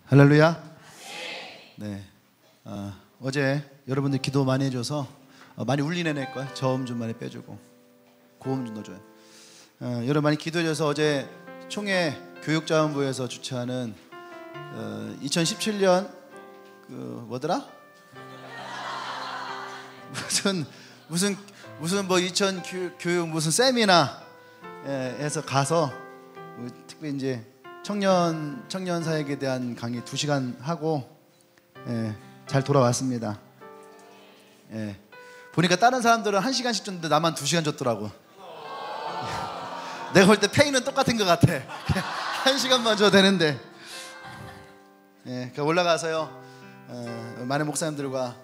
할렐루야. 네. 어제 여러분들 기도 많이 해줘서 많이 울리네 낼 거야. 저음 좀 많이 빼주고 고음 좀 넣어줘요. 여러분 많이 기도해줘서 어제 총회 교육자원부에서 주최하는 2017년 그 뭐더라? 무슨 뭐 2000 교육 무슨 세미나에서 가서 특별히 이제 청년 사역에 대한 강의 2시간 하고 잘 돌아왔습니다. 보니까 다른 사람들은 1시간씩 줬는데 나만 2시간 줬더라고. 내가 볼 때 페이는 똑같은 것 같아. 1시간만 줘도 되는데. 올라가서요 많은 목사님들과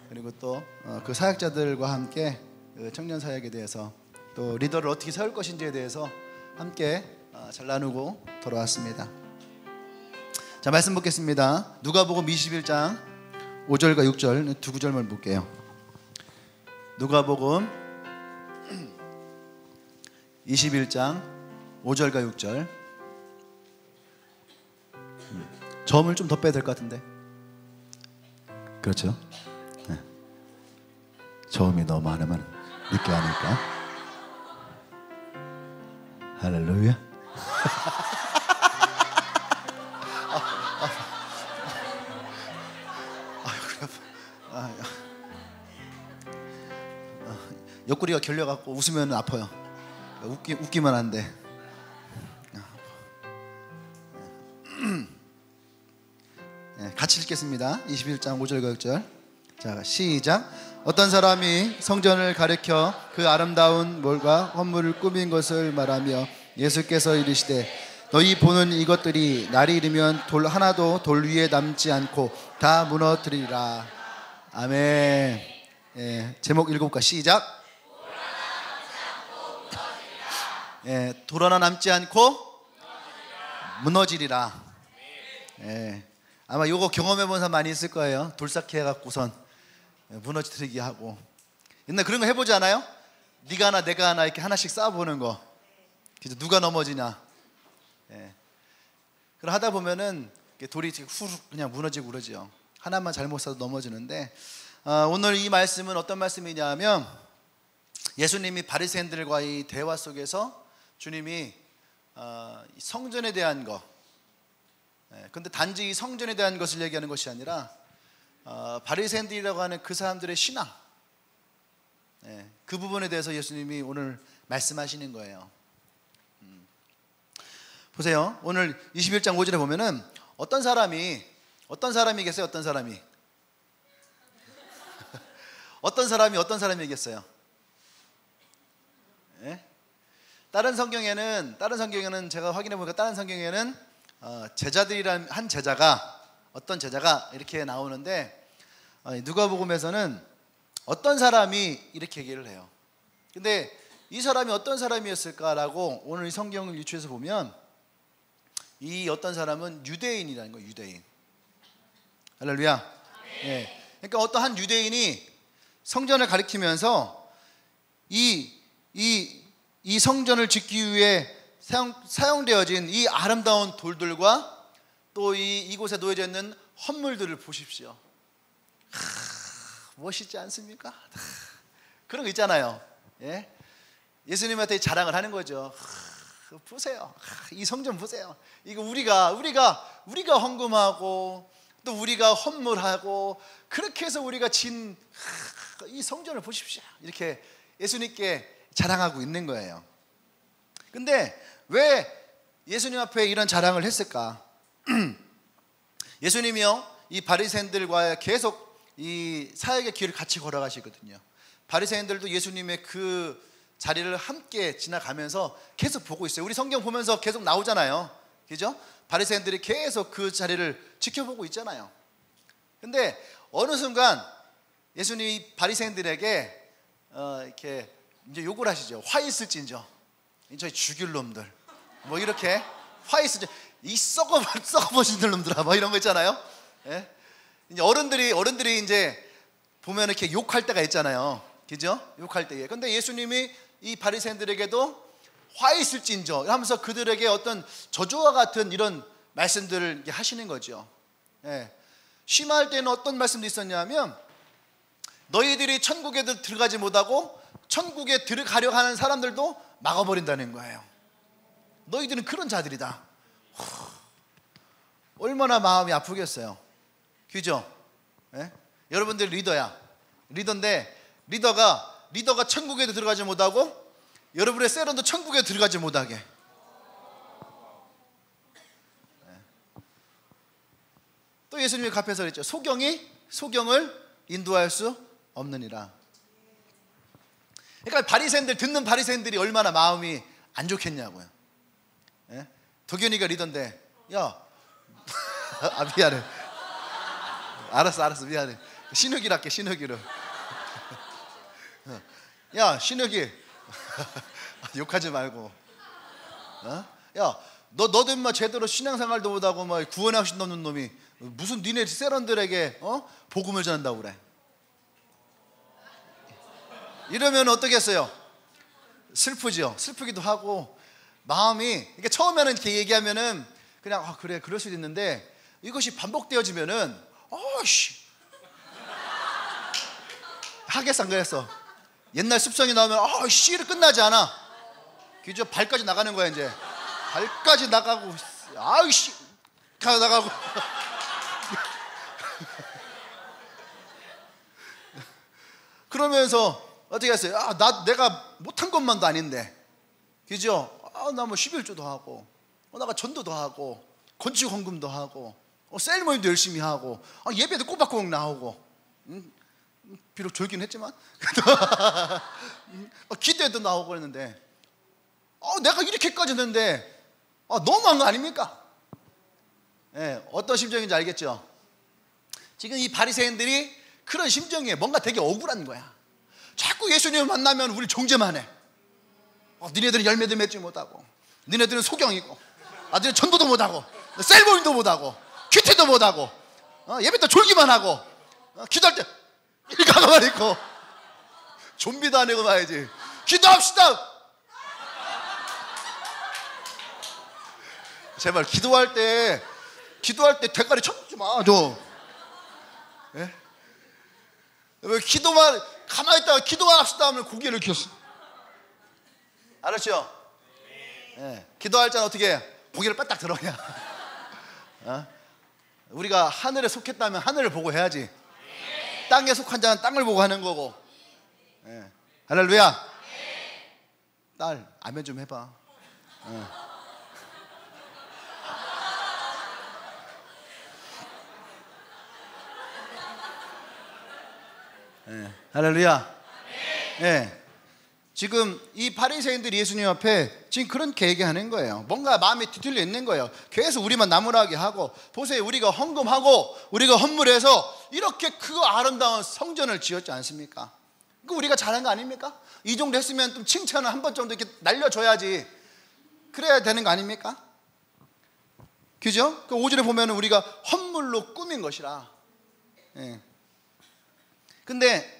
그리고 또 그 사역자들과 함께 청년 사역에 대해서 또 리더를 어떻게 세울 것인지에 대해서 함께 잘 나누고 돌아왔습니다. 자, 말씀 보겠습니다. 누가복음 21장 5절과 6절 두 구절만 볼게요. 누가복음 21장 5절과 6절. 점을 좀 더 빼야 될 것 같은데. 그렇죠? 네. 저음이 너무 많으면 늦게 하니까. 할렐루야. 옆구리가 결려갖고 웃으면 아파요. 웃기면 안 돼. 같이 읽겠습니다. 21장 5절과 6절. 자, 시작. 어떤 사람이 성전을 가리켜 그 아름다운 몰과 헌물을 꾸민 것을 말하며 예수께서 이르시되 너희 보는 이것들이 날이 이르면 돌 하나도 돌 위에 남지 않고 다 무너뜨리리라. 아멘. 제목 읽어볼까? 시작. 돌 하나 남지 않고 무너지리라. 아마 요거 경험해본 사람 많이 있을 거예요. 돌쌓기 해갖고선 무너뜨리기 하고. 옛날 그런 거 해보지 않아요? 네가 하나 내가 하나 이렇게 하나씩 쌓아보는 거. 그죠? 누가 넘어지냐. 그럼 하다 보면은 돌이 후룩 그냥 무너지고 그러죠. 하나만 잘못 쌓아도 넘어지는데, 오늘 이 말씀은 어떤 말씀이냐면 예수님이 바리새인들과의 대화 속에서 주님이 성전에 대한 거, 근데 단지 이 성전에 대한 것을 얘기하는 것이 아니라 바리새인들이라고 하는 그 사람들의 신앙, 그 부분에 대해서 예수님이 오늘 말씀하시는 거예요. 보세요. 오늘 21장 5절에 보면은 어떤 사람이겠어요? 어떤 사람이겠어요? 다른 성경에는 제가 확인해 보니까 다른 성경에는 제자들이란 한 제자가, 어떤 제자가 이렇게 나오는데, 누가복음에서는 어떤 사람이 이렇게 얘기를 해요. 근데 이 사람이 어떤 사람이었을까라고 오늘 이 성경을 유추해서 보면 이 어떤 사람은 유대인이라는 거예요. 유대인. 할렐루야. 그러니까 어떤 한 유대인이 성전을 가리키면서 이 성전을 짓기 위해 사용되어진 이 아름다운 돌들과 또 이곳에 놓여져 있는 헌물들을 보십시오. 멋있지 않습니까? 그런 거 있잖아요. 예수님한테 자랑을 하는 거죠. 보세요. 이 성전 보세요. 이거 우리가 헌금하고 또 우리가 헌물하고 그렇게 해서 우리가 진 이 성전을 보십시오. 이렇게 예수님께 자랑하고 있는 거예요. 근데 왜 예수님 앞에 이런 자랑을 했을까? 예수님이요, 이 바리새인들과 계속 이 사역의 길을 같이 걸어가시거든요. 바리새인들도 예수님의 그 자리를 함께 지나가면서 계속 보고 있어요. 우리 성경 보면서 계속 나오잖아요. 그죠? 바리새인들이 계속 그 자리를 지켜보고 있잖아요. 근데 어느 순간 예수님이 바리새인들에게 이렇게 이제 욕을 하시죠. 화 있을진저, 저희 죽일 놈들, 뭐 이렇게 화 있을지, 이 썩어보신 놈들아, 뭐 이런 거 있잖아요. 이제 어른들이 이제 보면 이렇게 욕할 때가 있잖아요. 그죠? 욕할 때에. 근데 예수님이 이 바리새인들에게도 화 있을진저 하면서 그들에게 어떤 저주와 같은 이런 말씀들을 하시는 거죠. 예. 심할 때는 어떤 말씀도 있었냐면 너희들이 천국에 들어가지 못하고 천국에 들어가려 하는 사람들도 막아버린다는 거예요. 너희들은 그런 자들이다. 얼마나 마음이 아프겠어요. 그죠? 예? 여러분들 리더야. 리더인데 리더가 천국에도 들어가지 못하고 여러분의 세런도 천국에 들어가지 못하게. 또 예수님이 앞에서 그랬죠. 소경을 인도할 수 없느니라. 그러니까 바리새인들, 듣는 바리새인들이 얼마나 마음이 안 좋겠냐고요. 예? 도균이가 리더인데, 야, 아 미안해. 알았어 미안해. 신욱이로 할게. 신욱이로. 야 신욱이 욕하지 말고. 야 너도 인마 제대로 신앙생활도 못하고 막 구원의 확신 없는 놈이 무슨 니네 세런들에게 복음을 전한다고 그래. 이러면 어떻겠어요? 슬프죠. 슬프기도 하고 마음이, 그러니까 처음에는 이렇게 얘기하면은 그냥 그래 그럴 수도 있는데 이것이 반복되어지면은 하겠어 안 그랬어? 옛날 습성이 나오면 씨를 끝나지 않아. 그죠? 발까지 나가는 거야 이제. 발까지 나가고 씨 나가고. 그러면서 어떻게 했어요? 내가 못한 것만도 아닌데, 그죠? 나 뭐 11조도 하고, 나가 전도도 하고, 건축 헌금도 하고, 셀 모임도 열심히 하고, 예배도 꼬박꼬박 나오고, 비록 졸긴 했지만, 기도에도 나오고 그랬는데, 내가 이렇게까지 했는데, 너무한 거 아닙니까? 예, 어떤 심정인지 알겠죠? 지금 이 바리새인들이 그런 심정이에요. 뭔가 되게 억울한 거야. 자꾸 예수님을 만나면 우리 정죄만 해. 니네들은 열매도 맺지 못하고, 니네들은 소경이고, 니네 전도도 못하고, 셀모임도 못하고, 큐티도 못하고, 예배 때 졸기만 하고, 기도할 때 이렇게 가만히 있고, 좀비도 아니고 말이지. 기도합시다. 제발 기도할 때 대가리 쳐주지 마. 예? 왜 기도만 가만히 있다가 기도만 합시다 하면 고개를 켰어. 알았죠? 예. 기도할 때는 어떻게 해? 고개를 빠딱 들어야. 우리가 하늘에 속했다면 하늘을 보고 해야지. 땅에 속한 자는 땅을 보고 하는 거고. 예. 할렐루야. 딸 아멘 좀 해봐. 할렐루야. 예. 지금 이 바리새인들이 예수님 앞에 지금 그렇게 얘기하는 거예요. 뭔가 마음이 뒤틀려 있는 거예요. 계속 우리만 나무라게 하고, 보세요, 우리가 헌금하고 우리가 헌물해서 이렇게 그 아름다운 성전을 지었지 않습니까? 그 우리가 잘한 거 아닙니까? 이 정도 했으면 좀 칭찬을 한 번 정도 이렇게 날려줘야지. 그래야 되는 거 아닙니까? 그죠? 그 5절에 보면 우리가 헌물로 꾸민 것이라. 예. 근데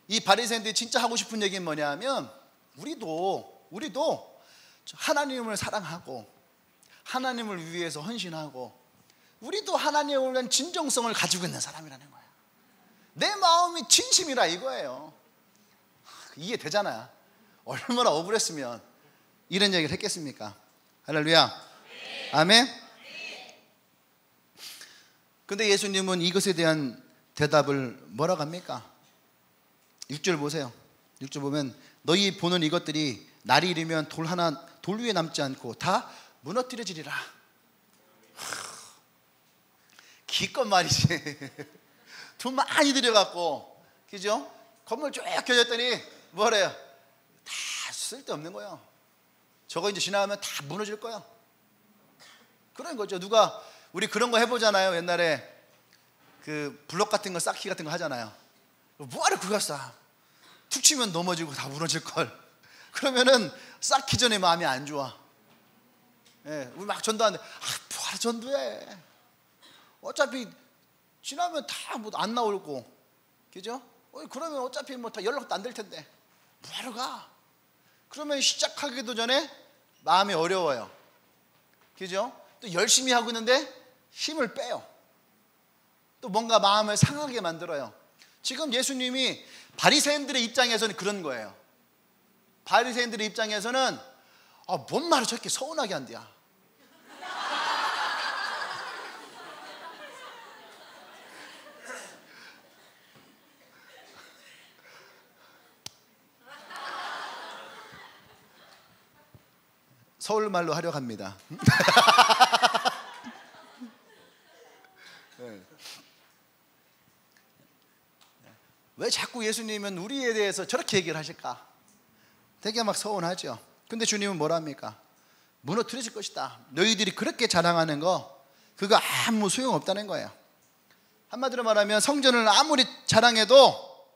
이 바리새인들이 진짜 하고 싶은 얘기는 뭐냐면, 우리도 하나님을 사랑하고 하나님을 위해서 헌신하고 우리도 하나님을 위한 진정성을 가지고 있는 사람이라는 거야. 내 마음이 진심이라 이거예요. 이해되잖아요. 얼마나 억울했으면 이런 얘기를 했겠습니까? 할렐루야. 아멘. 근데 예수님은 이것에 대한 대답을 뭐라고 합니까? 6절 보세요. 6절 보면 너희 보는 이것들이 날이 이르면 돌 위에 남지 않고 다 무너뜨려지리라. 기껏 말이지. 돈 많이 들여갖고, 그죠? 건물 쭉 켜졌더니 뭐래요? 다 쓸데없는 거예요. 저거 이제 지나가면 다 무너질 거야. 그런 거죠. 우리 그런 거 해보잖아요. 옛날에 그 블록 같은 거, 쌓기 같은 거 하잖아요. 뭐하러 그거 쌓아? 툭 치면 넘어지고 다 무너질 걸. 그러면은 쌓기 전에 마음이 안 좋아. 예, 우리 막 전도하는데 뭐하러 전도해? 어차피 지나면 다 뭐 안 나오고, 그죠? 그러면 어차피 뭐 다 연락도 안 될 텐데 뭐하러 가? 그러면 시작하기도 전에 마음이 어려워요. 그죠? 또 열심히 하고 있는데 힘을 빼요. 또 뭔가 마음을 상하게 만들어요. 지금 예수님이 바리새인들의 입장에서는 그런 거예요. 바리새인들의 입장에서는 뭔 말을 저렇게 서운하게 한대야. 서울말로 하려고 합니다. 네. 왜 자꾸 예수님은 우리에 대해서 저렇게 얘기를 하실까? 되게 막 서운하죠. 근데 주님은 뭐라 합니까? 무너뜨려질 것이다. 너희들이 그렇게 자랑하는 거 그거 아무 소용없다는 거예요. 한마디로 말하면 성전을 아무리 자랑해도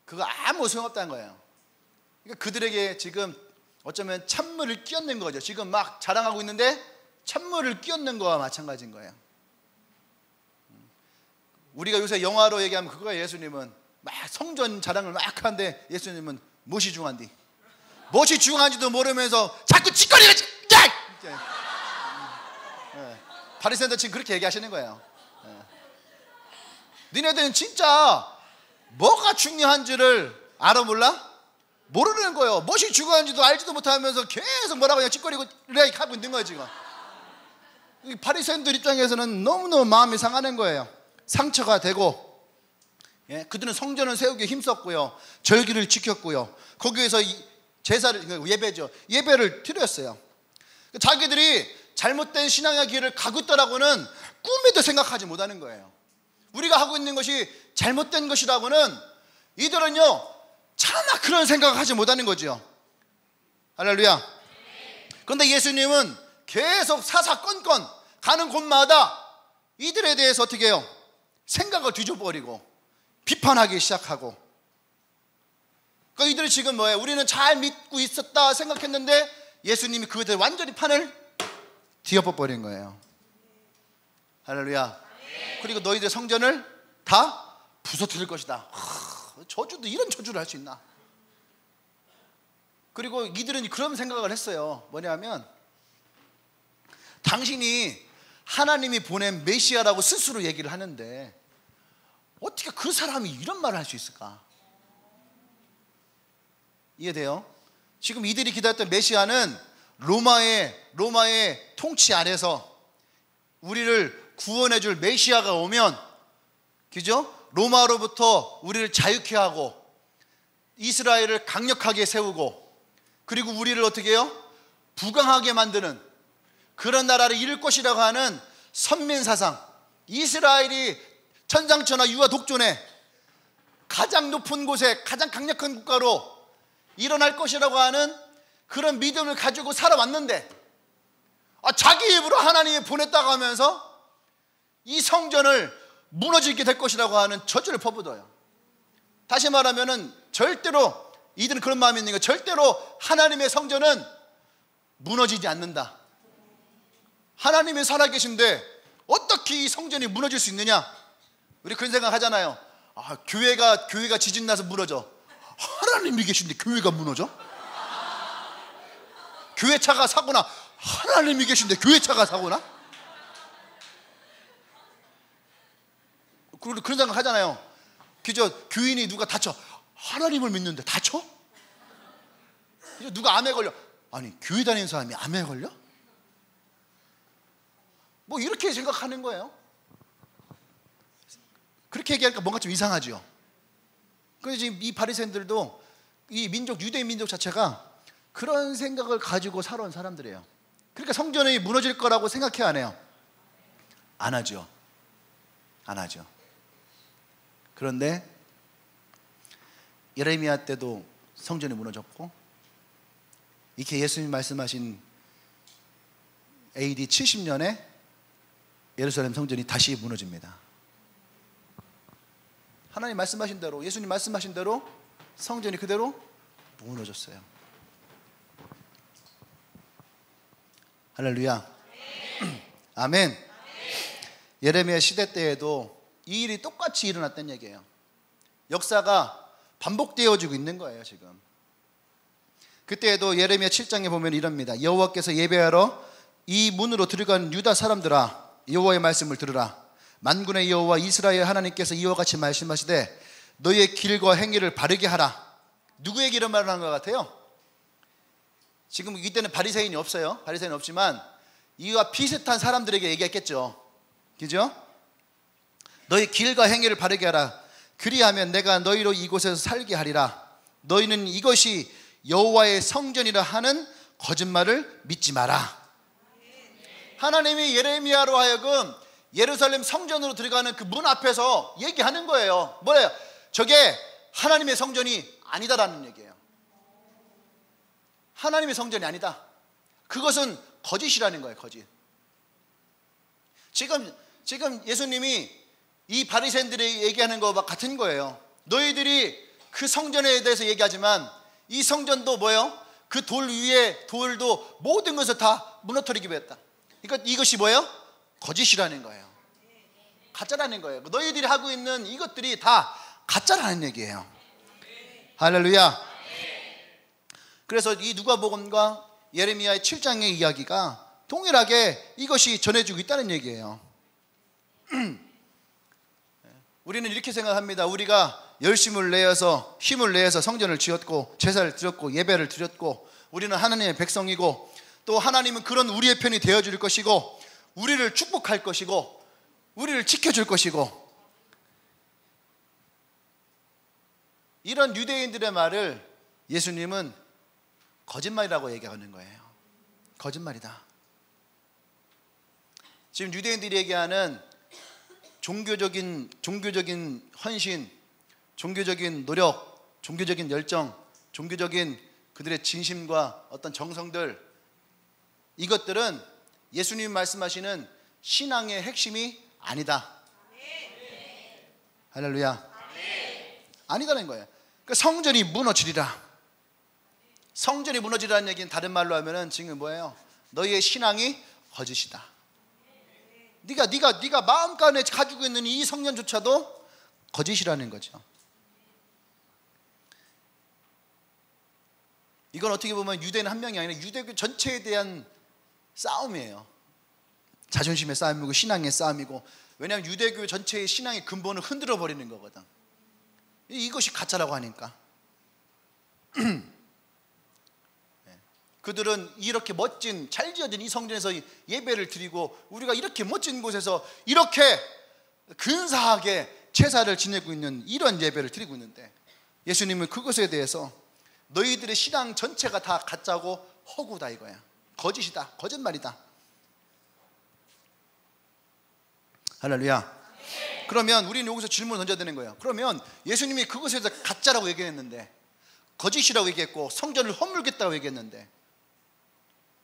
그거 아무 소용없다는 거예요. 그러니까 그들에게 지금 어쩌면 찬물을 끼얹는 거죠. 지금 막 자랑하고 있는데 찬물을 끼얹는 거와 마찬가지인 거예요. 우리가 요새 영화로 얘기하면 그거예요. 예수님은 막 성전 자랑을 막 하는데 예수님은 무엇이 중요한디? 무엇이 중요한지도 모르면서 자꾸 짓거리가 바리새인들 지금 그렇게 얘기하시는 거예요. 니네들은 진짜 뭐가 중요한지를 알아 몰라? 모르는 거예요. 무엇이 중요한지도 알지도 못하면서 계속 뭐라고 그냥 찌꺼리고 이렇게 하고 있는 거예요 지금. 바리새인들 입장에서는 너무너무 마음이 상하는 거예요. 상처가 되고, 그들은 성전을 세우기에 힘썼고요, 절기를 지켰고요, 거기에서 제사를, 예배를 드렸어요. 자기들이 잘못된 신앙의 길을 가고 있다라고는 꿈에도 생각하지 못하는 거예요. 우리가 하고 있는 것이 잘못된 것이라고는 이들은요 차마 그런 생각을 하지 못하는 거죠. 할렐루야. 그런데 예수님은 계속 사사건건 가는 곳마다 이들에 대해서 어떻게 해요? 생각을 뒤져버리고 비판하기 시작하고. 그러니까 이들이 지금 뭐예요? 우리는 잘 믿고 있었다 생각했는데 예수님이 그들 완전히 판을 뒤엎어버린 거예요. 할렐루야. 그리고 너희들 성전을 다 부서뜨릴 것이다. 저주도 이런 저주를 할 수 있나? 그리고 이들은 그런 생각을 했어요. 뭐냐면 당신이 하나님이 보낸 메시아라고 스스로 얘기를 하는데 어떻게 그 사람이 이런 말을 할 수 있을까? 이해돼요? 지금 이들이 기다렸던 메시아는 로마의 통치 아래서 우리를 구원해 줄 메시아가 오면, 그죠? 로마로부터 우리를 자유케 하고 이스라엘을 강력하게 세우고 그리고 우리를 어떻게 해요? 부강하게 만드는 그런 나라를 이룰 것이라고 하는 선민사상, 이스라엘이 천상천하 유아 독존에 가장 높은 곳에 가장 강력한 국가로 일어날 것이라고 하는 그런 믿음을 가지고 살아왔는데 자기 입으로 하나님이 보냈다고 하면서 이 성전을 무너지게 될 것이라고 하는 저주를 퍼붓어요. 다시 말하면은 절대로 이들은 그런 마음이 있는 거예요. 절대로 하나님의 성전은 무너지지 않는다. 하나님이 살아계신데 어떻게 이 성전이 무너질 수 있느냐? 우리 그런 생각 하잖아요. 교회가 지진 나서 무너져. 하나님이 계신데 교회가 무너져? 교회차가 사고나. 하나님이 계신데 교회차가 사고나? 그런 생각 하잖아요. 그저 교인이 누가 다쳐. 하나님을 믿는데 다쳐? 누가 암에 걸려. 아니 교회 다니는 사람이 암에 걸려? 뭐 이렇게 생각하는 거예요. 그렇게 얘기하니까 뭔가 좀 이상하죠. 그런데 지금 이 바리새인들도 이 민족, 유대인 민족 자체가 그런 생각을 가지고 살아온 사람들이에요. 그러니까 성전이 무너질 거라고 생각해 안 해요? 안 하죠. 안 하죠. 그런데 예레미야 때도 성전이 무너졌고 이렇게 예수님 말씀하신 AD 70년에 예루살렘 성전이 다시 무너집니다. 하나님 말씀하신 대로, 예수님 말씀하신 대로 성전이 그대로 무너졌어요. 할렐루야. 아멘. 예레미야 시대 때에도 이 일이 똑같이 일어났다는 얘기예요. 역사가 반복되어지고 있는 거예요 지금. 그때에도 예레미야 7장에 보면 이럽니다. 여호와께서 예배하러 이 문으로 들어간 유다 사람들아, 여호와의 말씀을 들으라. 만군의 여호와 이스라엘 하나님께서 이와 같이 말씀하시되 너희의 길과 행위를 바르게 하라. 누구에게 이런 말을 하는 것 같아요? 지금 이때는 바리새인이 없어요. 바리새인이 없지만 이와 비슷한 사람들에게 얘기했겠죠. 그죠? 너희 길과 행위를 바르게 하라. 그리하면 내가 너희로 이곳에서 살게 하리라. 너희는 이것이 여호와의 성전이라 하는 거짓말을 믿지 마라. 하나님이 예레미야로 하여금 예루살렘 성전으로 들어가는 그 문 앞에서 얘기하는 거예요. 뭐예요? 저게 하나님의 성전이 아니다라는 얘기예요. 하나님의 성전이 아니다. 그것은 거짓이라는 거예요. 거짓. 지금 예수님이 이 바리새인들이 얘기하는 것과 같은 거예요. 너희들이 그 성전에 대해서 얘기하지만 이 성전도 뭐예요? 그 돌 위에 돌도 모든 것을 다 무너뜨리기 위했다. 그러니까 이것이 뭐예요? 거짓이라는 거예요. 가짜라는 거예요. 너희들이 하고 있는 이것들이 다 가짜라는 얘기예요. 할렐루야. 그래서 이 누가복음과 예레미야의 7장의 이야기가 동일하게 이것이 전해지고 있다는 얘기예요. 우리는 이렇게 생각합니다. 우리가 열심을 내어서 힘을 내어서 성전을 지었고 제사를 드렸고 예배를 드렸고 우리는 하나님의 백성이고 또 하나님은 그런 우리의 편이 되어줄 것이고 우리를 축복할 것이고 우리를 지켜줄 것이고, 이런 유대인들의 말을 예수님은 거짓말이라고 얘기하는 거예요. 거짓말이다. 지금 유대인들이 얘기하는 종교적인 헌신, 종교적인 노력, 종교적인 열정, 종교적인 그들의 진심과 어떤 정성들, 이것들은 예수님이 말씀하시는 신앙의 핵심이 아니다. 할렐루야. 아니다는 거예요. 그러니까 성전이 무너지리라. 성전이 무너지라는 얘기는 다른 말로 하면은 지금 뭐예요? 너희의 신앙이 거짓이다. 네가 마음간에 가지고 있는 이 성전조차도 거짓이라는 거죠. 이건 어떻게 보면 유대인 한 명이 아니라 유대교 전체에 대한 싸움이에요. 자존심의 싸움이고 신앙의 싸움이고, 왜냐하면 유대교 전체의 신앙의 근본을 흔들어 버리는 거거든. 이것이 가짜라고 하니까. 그들은 이렇게 멋진 잘 지어진 이 성전에서 예배를 드리고 우리가 이렇게 멋진 곳에서 이렇게 근사하게 제사를 지내고 있는 이런 예배를 드리고 있는데, 예수님은 그것에 대해서 너희들의 신앙 전체가 다 가짜고 허구다 이거야. 거짓이다. 거짓말이다. 할렐루야. 그러면 우리는 여기서 질문을 던져야 되는 거예요. 그러면 예수님이 그것에 대해서 가짜라고 얘기했는데, 거짓이라고 얘기했고 성전을 허물겠다고 얘기했는데,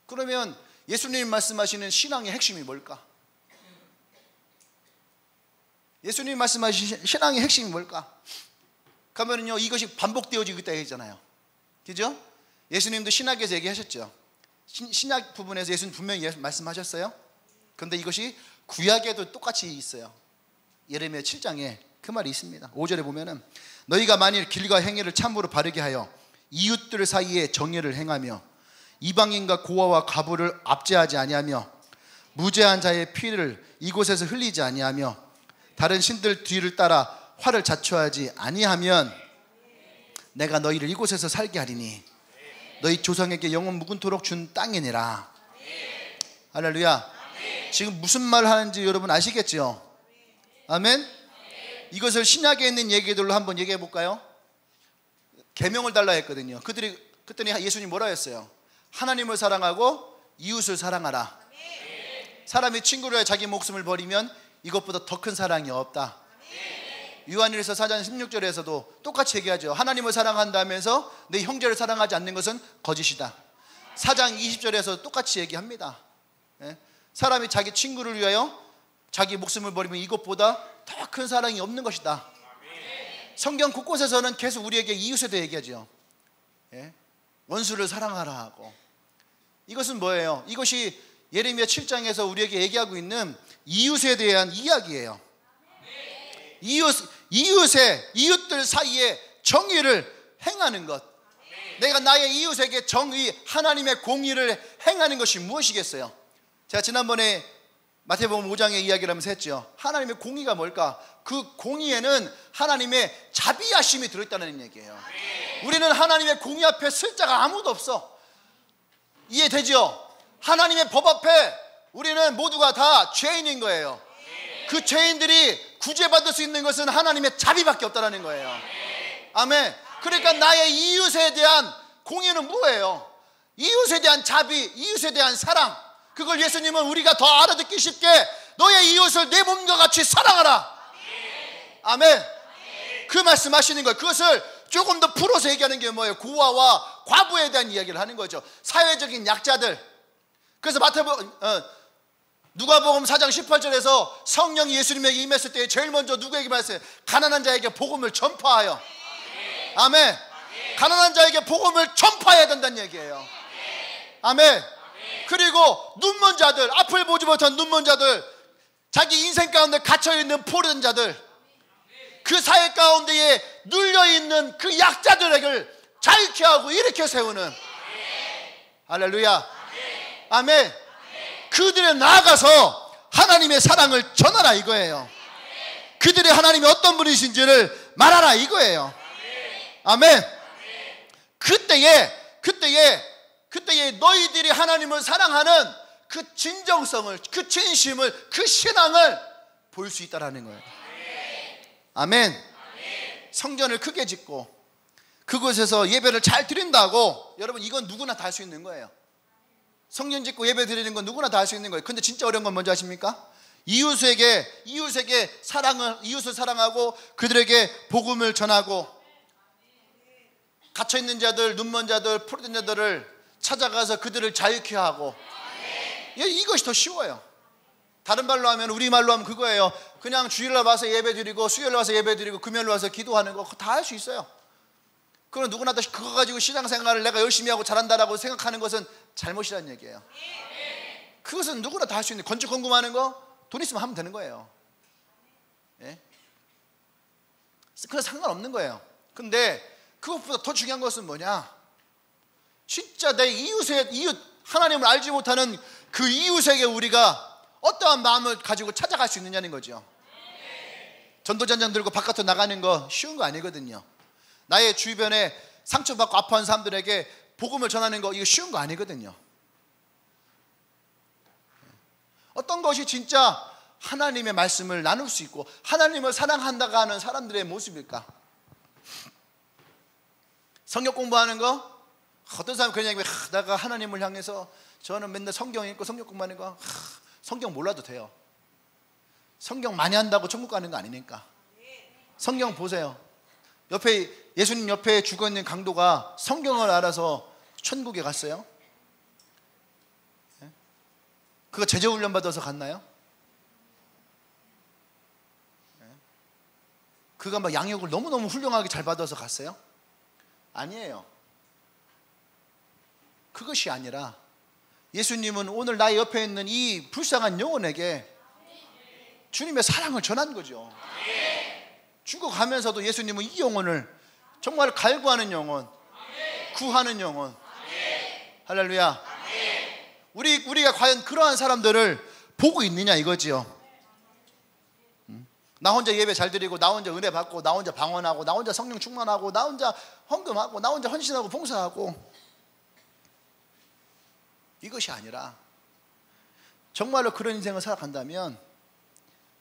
그러면 예수님이 말씀하시는 신앙의 핵심이 뭘까? 예수님이 말씀하신 신앙의 핵심이 뭘까? 그러면요, 이것이 반복되어지고 있다 얘기잖아요. 그죠? 예수님도 신학에서 얘기하셨죠. 신약 부분에서 예수님 분명히 말씀하셨어요. 그런데 이것이 구약에도 똑같이 있어요. 예레미야 7장에 그 말이 있습니다. 5절에 보면은 너희가 만일 길과 행위를 참으로 바르게 하여 이웃들 사이에 정의를 행하며 이방인과 고아와 과부를 압제하지 아니하며 무죄한 자의 피를 이곳에서 흘리지 아니하며 다른 신들 뒤를 따라 화를 자초하지 아니하면 내가 너희를 이곳에서 살게 하리니 너희 조상에게 영원 묵은토록 준 땅이니라. 할렐루야. 지금 무슨 말을 하는지 여러분 아시겠죠? 아멘. 이것을 신약에 있는 얘기들로 한번 얘기해 볼까요? 계명을 달라 했거든요. 그랬더니 예수님 뭐라 했어요? 하나님을 사랑하고 이웃을 사랑하라. 사람이 친구를 위해 자기 목숨을 버리면 이것보다 더 큰 사랑이 없다. 요한일서 4장 16절에서도 똑같이 얘기하죠. 하나님을 사랑한다면서 내 형제를 사랑하지 않는 것은 거짓이다. 4장 20절에서 똑같이 얘기합니다. 사람이 자기 친구를 위하여 자기 목숨을 버리면 이것보다 더 큰 사랑이 없는 것이다. 성경 곳곳에서는 계속 우리에게 이웃에 대해 얘기하죠. 원수를 사랑하라 하고. 이것은 뭐예요? 이것이 예레미야 7장에서 우리에게 얘기하고 있는 이웃에 대한 이야기예요. 이웃들 사이에 정의를 행하는 것. 내가 나의 이웃에게 정의, 하나님의 공의를 행하는 것이 무엇이겠어요? 제가 지난번에 마태복음 5장의 이야기를 하면서 했죠. 하나님의 공의가 뭘까? 그 공의에는 하나님의 자비하심이 들어있다는 얘기예요. 우리는 하나님의 공의 앞에 쓸 자가 아무도 없어. 이해되죠? 하나님의 법 앞에 우리는 모두가 다 죄인인 거예요. 그 죄인들이 구제받을 수 있는 것은 하나님의 자비밖에 없다는 거예요. 아멘. 그러니까 나의 이웃에 대한 공의는 뭐예요? 이웃에 대한 자비, 이웃에 대한 사랑. 그걸 예수님은 우리가 더 알아듣기 쉽게 너의 이웃을 내 몸과 같이 사랑하라. 아멘. 그 말씀하시는 거예요. 그것을 조금 더 풀어서 얘기하는 게 뭐예요? 고아와 과부에 대한 이야기를 하는 거죠. 사회적인 약자들. 그래서 누가복음 4장 18절에서 성령이 예수님에게 임했을 때 제일 먼저 누구에게 말했어요? 가난한 자에게 복음을 전파하여. 아멘. 가난한 자에게 복음을 전파해야 된다는 얘기예요. 아멘. 그리고 눈먼 자들, 앞을 보지 못한 눈먼 자들, 자기 인생 가운데 갇혀있는 포로된 자들, 그 사회 가운데에 눌려있는 그 약자들에게 자유케 하고 일으켜 세우는, 할렐루야. 아멘. 그들에 나아가서 하나님의 사랑을 전하라 이거예요. 그들이 하나님이 어떤 분이신지를 말하라 이거예요. 아멘. 그때에 너희들이 하나님을 사랑하는 그 진정성을, 그 진심을, 그 신앙을 볼 수 있다라는 거예요. 아멘. 성전을 크게 짓고 그곳에서 예배를 잘 드린다고, 여러분 이건 누구나 다 할 수 있는 거예요. 성전 짓고 예배 드리는 건 누구나 다 할 수 있는 거예요. 근데 진짜 어려운 건 뭔지 아십니까? 이웃을 사랑하고 그들에게 복음을 전하고, 갇혀있는 자들, 눈먼 자들, 포로된 자들을 찾아가서 그들을 자유케 하고, 이것이 더 쉬워요. 다른 말로 하면, 우리말로 하면 그거예요. 그냥 주일날 와서 예배 드리고 수요일 와서 예배 드리고 금요일 와서 기도하는 거 다 할 수 있어요. 그럼 누구나 다 그거 가지고 신앙생활을 내가 열심히 하고 잘한다라고 생각하는 것은 잘못이라는 얘기예요. 그것은 누구나 다 할 수 있는, 건축 공부하는 거 돈 있으면 하면 되는 거예요. 예? 그건 상관없는 거예요. 근데 그것보다 더 중요한 것은 뭐냐? 진짜 내 이웃 하나님을 알지 못하는 그 이웃에게 우리가 어떠한 마음을 가지고 찾아갈 수 있느냐는 거죠. 전도전장 들고 바깥으로 나가는 거 쉬운 거 아니거든요. 나의 주변에 상처받고 아파하는 사람들에게 복음을 전하는 거, 이거 쉬운 거 아니거든요. 어떤 것이 진짜 하나님의 말씀을 나눌 수 있고 하나님을 사랑한다고 하는 사람들의 모습일까? 성경 공부하는 거? 어떤 사람은 그냥 내가 하나님을 향해서 저는 맨날 성경 읽고 성경 공부하는 거, 성경 몰라도 돼요. 성경 많이 한다고 천국 가는 거 아니니까. 성경 보세요. 예수님 옆에 죽어있는 강도가 성경을 알아서 천국에 갔어요? 그거 제자훈련 받아서 갔나요? 그가 막 양육을 너무너무 훌륭하게 잘 받아서 갔어요? 아니에요. 그것이 아니라 예수님은 오늘 나의 옆에 있는 이 불쌍한 영혼에게 주님의 사랑을 전한 거죠. 죽어가면서도 예수님은 이 영혼을 정말 갈구하는 영혼, 구하는 영혼, 할렐루야. 우리가 과연 그러한 사람들을 보고 있느냐 이거지요. 나 혼자 예배 잘 드리고, 나 혼자 은혜 받고, 나 혼자 방언하고, 나 혼자 성령 충만하고, 나 혼자 헌금하고, 나 혼자 헌신하고 봉사하고, 이것이 아니라 정말로 그런 인생을 살아간다면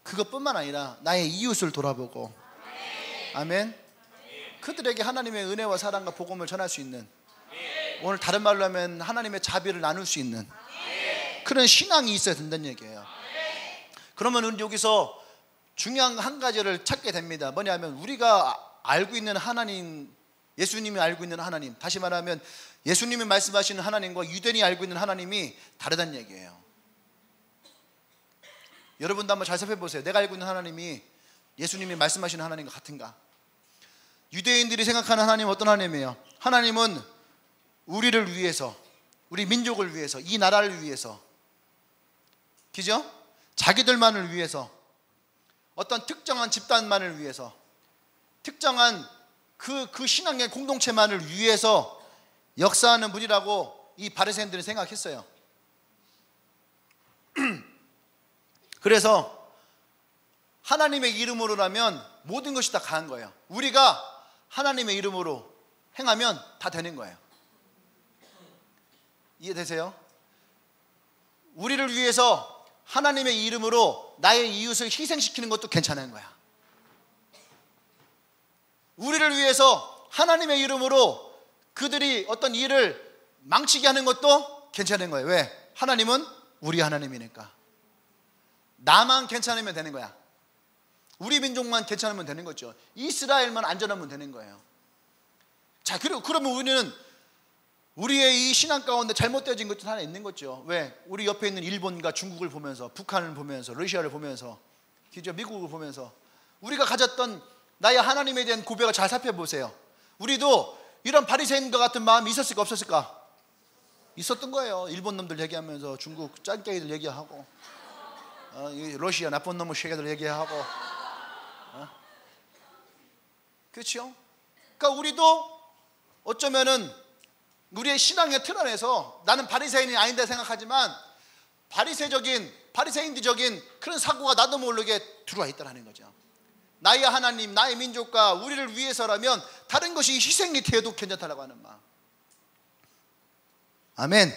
그것뿐만 아니라 나의 이웃을 돌아보고, 아멘, 그들에게 하나님의 은혜와 사랑과 복음을 전할 수 있는, 오늘 다른 말로 하면 하나님의 자비를 나눌 수 있는 그런 신앙이 있어야 된다는 얘기예요. 그러면 우리 여기서 중요한 한 가지를 찾게 됩니다. 뭐냐면 우리가 알고 있는 하나님, 예수님이 알고 있는 하나님, 다시 말하면 예수님이 말씀하시는 하나님과 유대인이 알고 있는 하나님이 다르다는 얘기예요. 여러분도 한번 잘 살펴보세요. 내가 알고 있는 하나님이 예수님이 말씀하시는 하나님과 같은가? 유대인들이 생각하는 하나님은 어떤 하나님이에요? 하나님은 우리를 위해서, 우리 민족을 위해서, 이 나라를 위해서, 그죠? 자기들만을 위해서, 어떤 특정한 집단만을 위해서, 특정한 그 신앙의 공동체만을 위해서 역사하는 분이라고 이 바리새인들은 생각했어요. 그래서 하나님의 이름으로라면 모든 것이 다 가한 거예요. 우리가 하나님의 이름으로 행하면 다 되는 거예요. 이해되세요? 우리를 위해서 하나님의 이름으로 나의 이웃을 희생시키는 것도 괜찮은 거야. 우리를 위해서 하나님의 이름으로 그들이 어떤 일을 망치게 하는 것도 괜찮은 거예요. 왜? 하나님은 우리 하나님이니까. 나만 괜찮으면 되는 거야. 우리 민족만 괜찮으면 되는 거죠. 이스라엘만 안전하면 되는 거예요. 자, 그러면 우리는 우리의 이 신앙 가운데 잘못되어진 것도 하나 있는 거죠. 왜? 우리 옆에 있는 일본과 중국을 보면서, 북한을 보면서, 러시아를 보면서, 미국을 보면서 우리가 가졌던 나의 하나님에 대한 고백을 잘 살펴보세요. 우리도 이런 바리새인과 같은 마음이 있었을까 없었을까? 있었던 거예요. 일본 놈들 얘기하면서 중국 짠깨이들 얘기하고, 러시아 나쁜 놈의 쉐개들 얘기하고, 그렇죠? 그러니까 우리도 어쩌면은 우리의 신앙의 틀 안에서 나는 바리새인이 아닌데 생각하지만 바리새인적인 그런 사고가 나도 모르게 들어와 있다는 거죠. 나의 하나님, 나의 민족과 우리를 위해서라면 다른 것이 희생이 되어도 괜찮다라고 하는 마음. 아멘.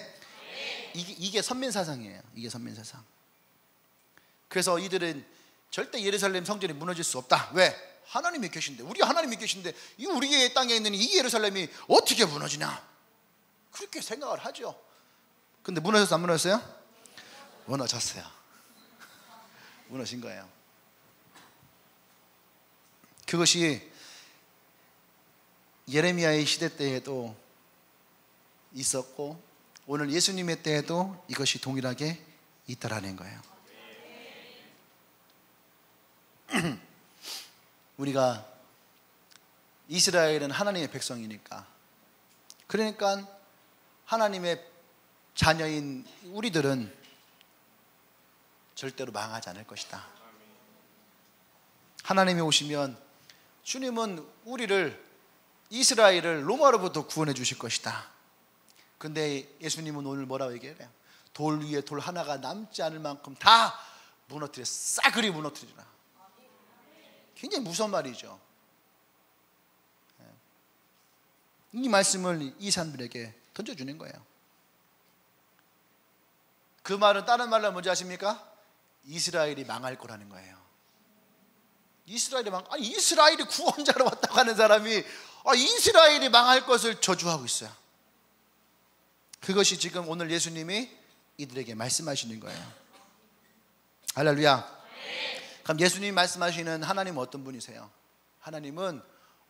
이게 선민사상이에요. 이게 선민사상. 그래서 이들은 절대 예루살렘 성전이 무너질 수 없다. 왜? 하나님이 계신데, 우리 하나님이 계신데 이 우리의 땅에 있는 이 예루살렘이 어떻게 무너지냐, 그렇게 생각을 하죠. 근데 무너졌어요? 안 무너졌어요? 무너졌어요. 무너진 거예요. 그것이 예레미야의 시대 때에도 있었고 오늘 예수님의 때에도 이것이 동일하게 있다라는 거예요. 우리가 이스라엘은 하나님의 백성이니까, 그러니까 하나님의 자녀인 우리들은 절대로 망하지 않을 것이다. 하나님이 오시면 주님은 우리를, 이스라엘을 로마로부터 구원해 주실 것이다. 근데 예수님은 오늘 뭐라고 얘기해요? 돌 위에 돌 하나가 남지 않을 만큼 다 무너뜨려, 싸그리 무너뜨리라. 굉장히 무서운 말이죠. 이 말씀을 이 사람들에게 던져주는 거예요. 그 말은 다른 말로 뭔지 아십니까? 이스라엘이 망할 거라는 거예요. 이스라엘이 구원자로 왔다고 하는 사람이 이스라엘이 망할 것을 저주하고 있어요. 그것이 지금 오늘 예수님이 이들에게 말씀하시는 거예요. 할렐루야. 그럼 예수님이 말씀하시는 하나님은 어떤 분이세요? 하나님은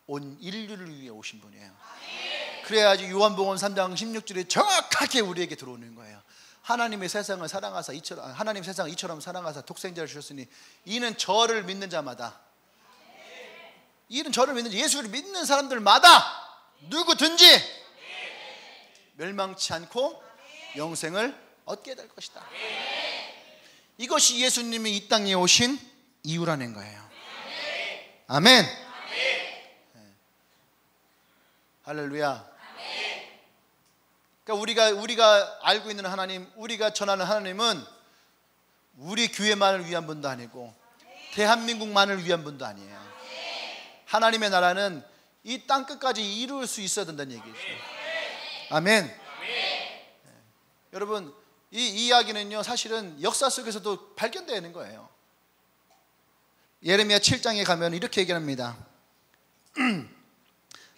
온 인류를 위해 오신 분이에요. 그래야지 요한복음 3장 16절에 정확하게 우리에게 들어오는 거예요. 하나님의 세상을 사랑하사 하나님 세상을 이처럼 사랑하사 독생자를 주셨으니 이는 저를 믿는 자마다, 이는 저를 믿는, 예수를 믿는 사람들마다 누구든지 멸망치 않고 영생을 얻게 될 것이다. 이것이 예수님이 이 땅에 오신 이유라는 거예요. 아멘. 할렐루야. 그러니까 우리가 알고 있는 하나님, 우리가 전하는 하나님은 우리 교회만을 위한 분도 아니고 대한민국만을 위한 분도 아니에요. 하나님의 나라는 이 땅 끝까지 이룰 수 있어야 된다는 얘기죠. 아멘. 여러분, 이 이야기는요 사실은 역사 속에서도 발견되는 거예요. 예레미야 7장에 가면 이렇게 얘기합니다.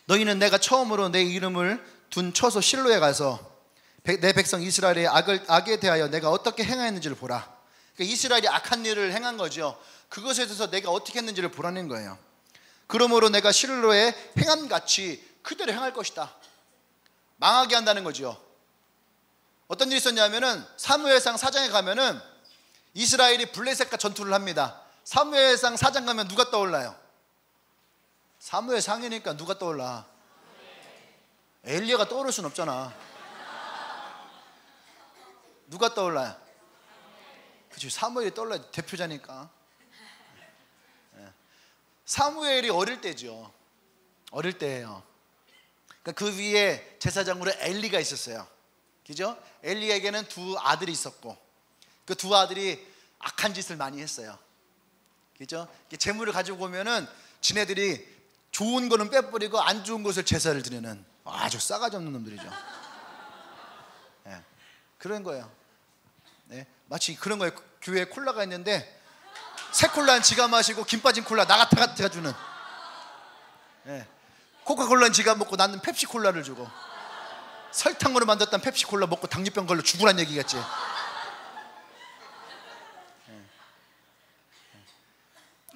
너희는 내가 처음으로 내 이름을 둔 처소 실로에 가서 내 백성 이스라엘의 악에 대하여 내가 어떻게 행하였는지를 보라. 그러니까 이스라엘이 악한 일을 행한 거죠. 그것에 대해서 내가 어떻게 했는지를 보라는 거예요. 그러므로 내가 실로에 행함같이 그대로 행할 것이다. 망하게 한다는 거죠. 어떤 일이 있었냐면은 사무엘상 4장에 가면은 이스라엘이 블레셋과 전투를 합니다. 사무엘상 4장 가면 누가 떠올라요? 사무엘상이니까 누가 떠올라? 엘리야가 떠오를 순 없잖아. 누가 떠올라요? 그치, 사무엘이 떠올라야 대표자니까. 사무엘이 어릴 때죠. 어릴 때예요. 그 위에 제사장으로 엘리가 있었어요. 그죠? 엘리에게는 두 아들이 있었고 그 두 아들이 악한 짓을 많이 했어요. 그죠? 재물을 가지고 오면은 지네들이 좋은 거는 빼버리고 안 좋은 것을 제사를 드리는 아주 싸가지 없는 놈들이죠. 네, 그런 거예요. 네, 마치 그런 거예요. 교회에 콜라가 있는데 새 콜라는 지가 마시고 김 빠진 콜라 나 같아 주는. 네, 코카콜라는 지가 먹고 나는 펩시콜라를 주고 설탕으로 만들었던 펩시콜라 먹고 당뇨병 걸려 죽으란 얘기겠지.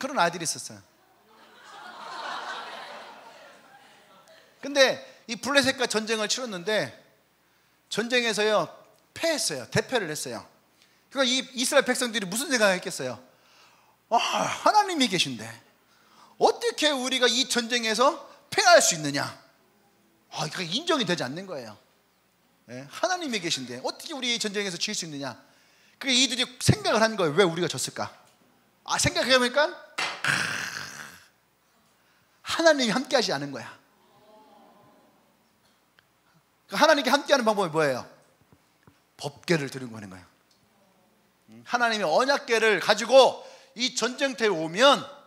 그런 아이들이 있었어요. 근데 이 블레셋과 전쟁을 치렀는데 전쟁에서요 패했어요. 대패를 했어요. 그러니까 이 이스라엘 백성들이 무슨 생각을 했겠어요? 하나님이 계신데 어떻게 우리가 이 전쟁에서 패할 수 있느냐? 그게 인정이 되지 않는 거예요. 네? 하나님이 계신데 어떻게 우리 이 전쟁에서 질 수 있느냐? 그게 이들이 생각을 한 거예요. 왜 우리가 졌을까? 생각해보니까 하나님이 함께하지 않은 거야. 하나님께 함께하는 방법이 뭐예요? 법궤를 들은 거는 거예요. 하나님이 언약궤를 가지고 이 전쟁터에 오면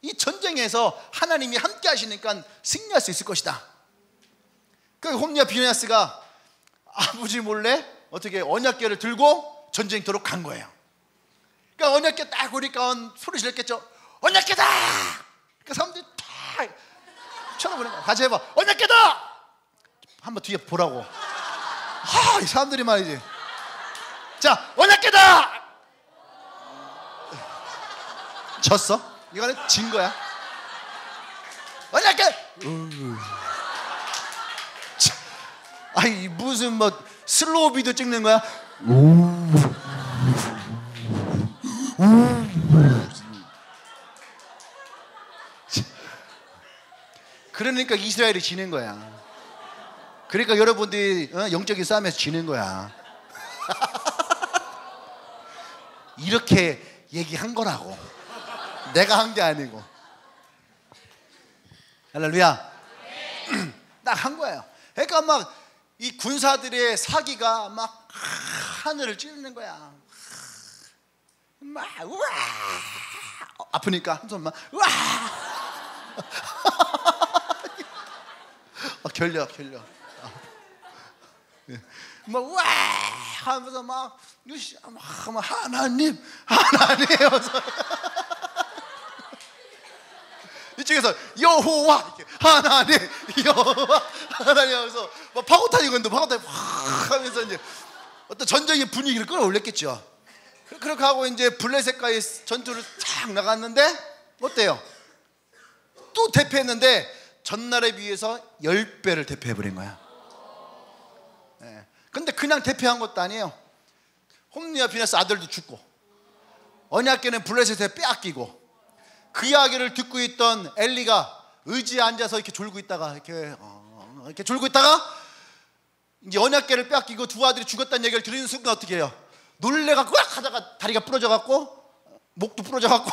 이 전쟁에서 하나님이 함께하시니까 승리할 수 있을 것이다. 그러니까 홈리와 비느하스가 아버지 몰래 어떻게 언약궤를 들고 전쟁터로 간 거예요. 그러니까 언약궤 딱 오니까 소리 질렀겠죠. 언약궤다! 그러니까 사람들이 다 쳐다보는 거야. 같이 해봐. 언약궤다! 한번 뒤에 보라고. 이 사람들이 말이지. 자, 언약궤다! 졌어? 이거는 진 거야. 언약궤! 아니 무슨 뭐 슬로우 비디오 찍는 거야? 그러니까 이스라엘이 지는 거야. 그러니까 여러분들이 영적인 싸움에서 지는 거야. 이렇게 얘기한 거라고. 내가 한 게 아니고. 할렐루야. 딱 한 거예요. 그러니까 막 이 군사들의 사기가 막 하늘을 찌르는 거야. 막 우와 아프니까 한 손 막 우와 결려 막 우와 하면서 막 하나님 이쪽에서 여호와 하나님 여호와 하나님 하면서 막 파고 타니고 있는데 파고 타니고 확 하면서 이제 어떤 전쟁의 분위기를 끌어올렸겠죠. 그렇게 하고 이제 블레셋과의 전투를 쫙 나갔는데 어때요? 또 대패했는데 전날에 비해서 10배를 대패해버린 거야. 네. 근데 그냥 대패한 것도 아니에요. 홈리와 비느하스 아들도 죽고 언약궤는 블레셋에 빼앗기고 그 이야기를 듣고 있던 엘리가 의지에 앉아서 이렇게 졸고 있다가 이렇게 졸고 있다가 이제 언약궤를 빼앗기고 두 아들이 죽었다는 얘기를 들은 순간 어떻게 해요? 놀래갖고 꽉 하다가 다리가 부러져갖고 목도 부러져갖고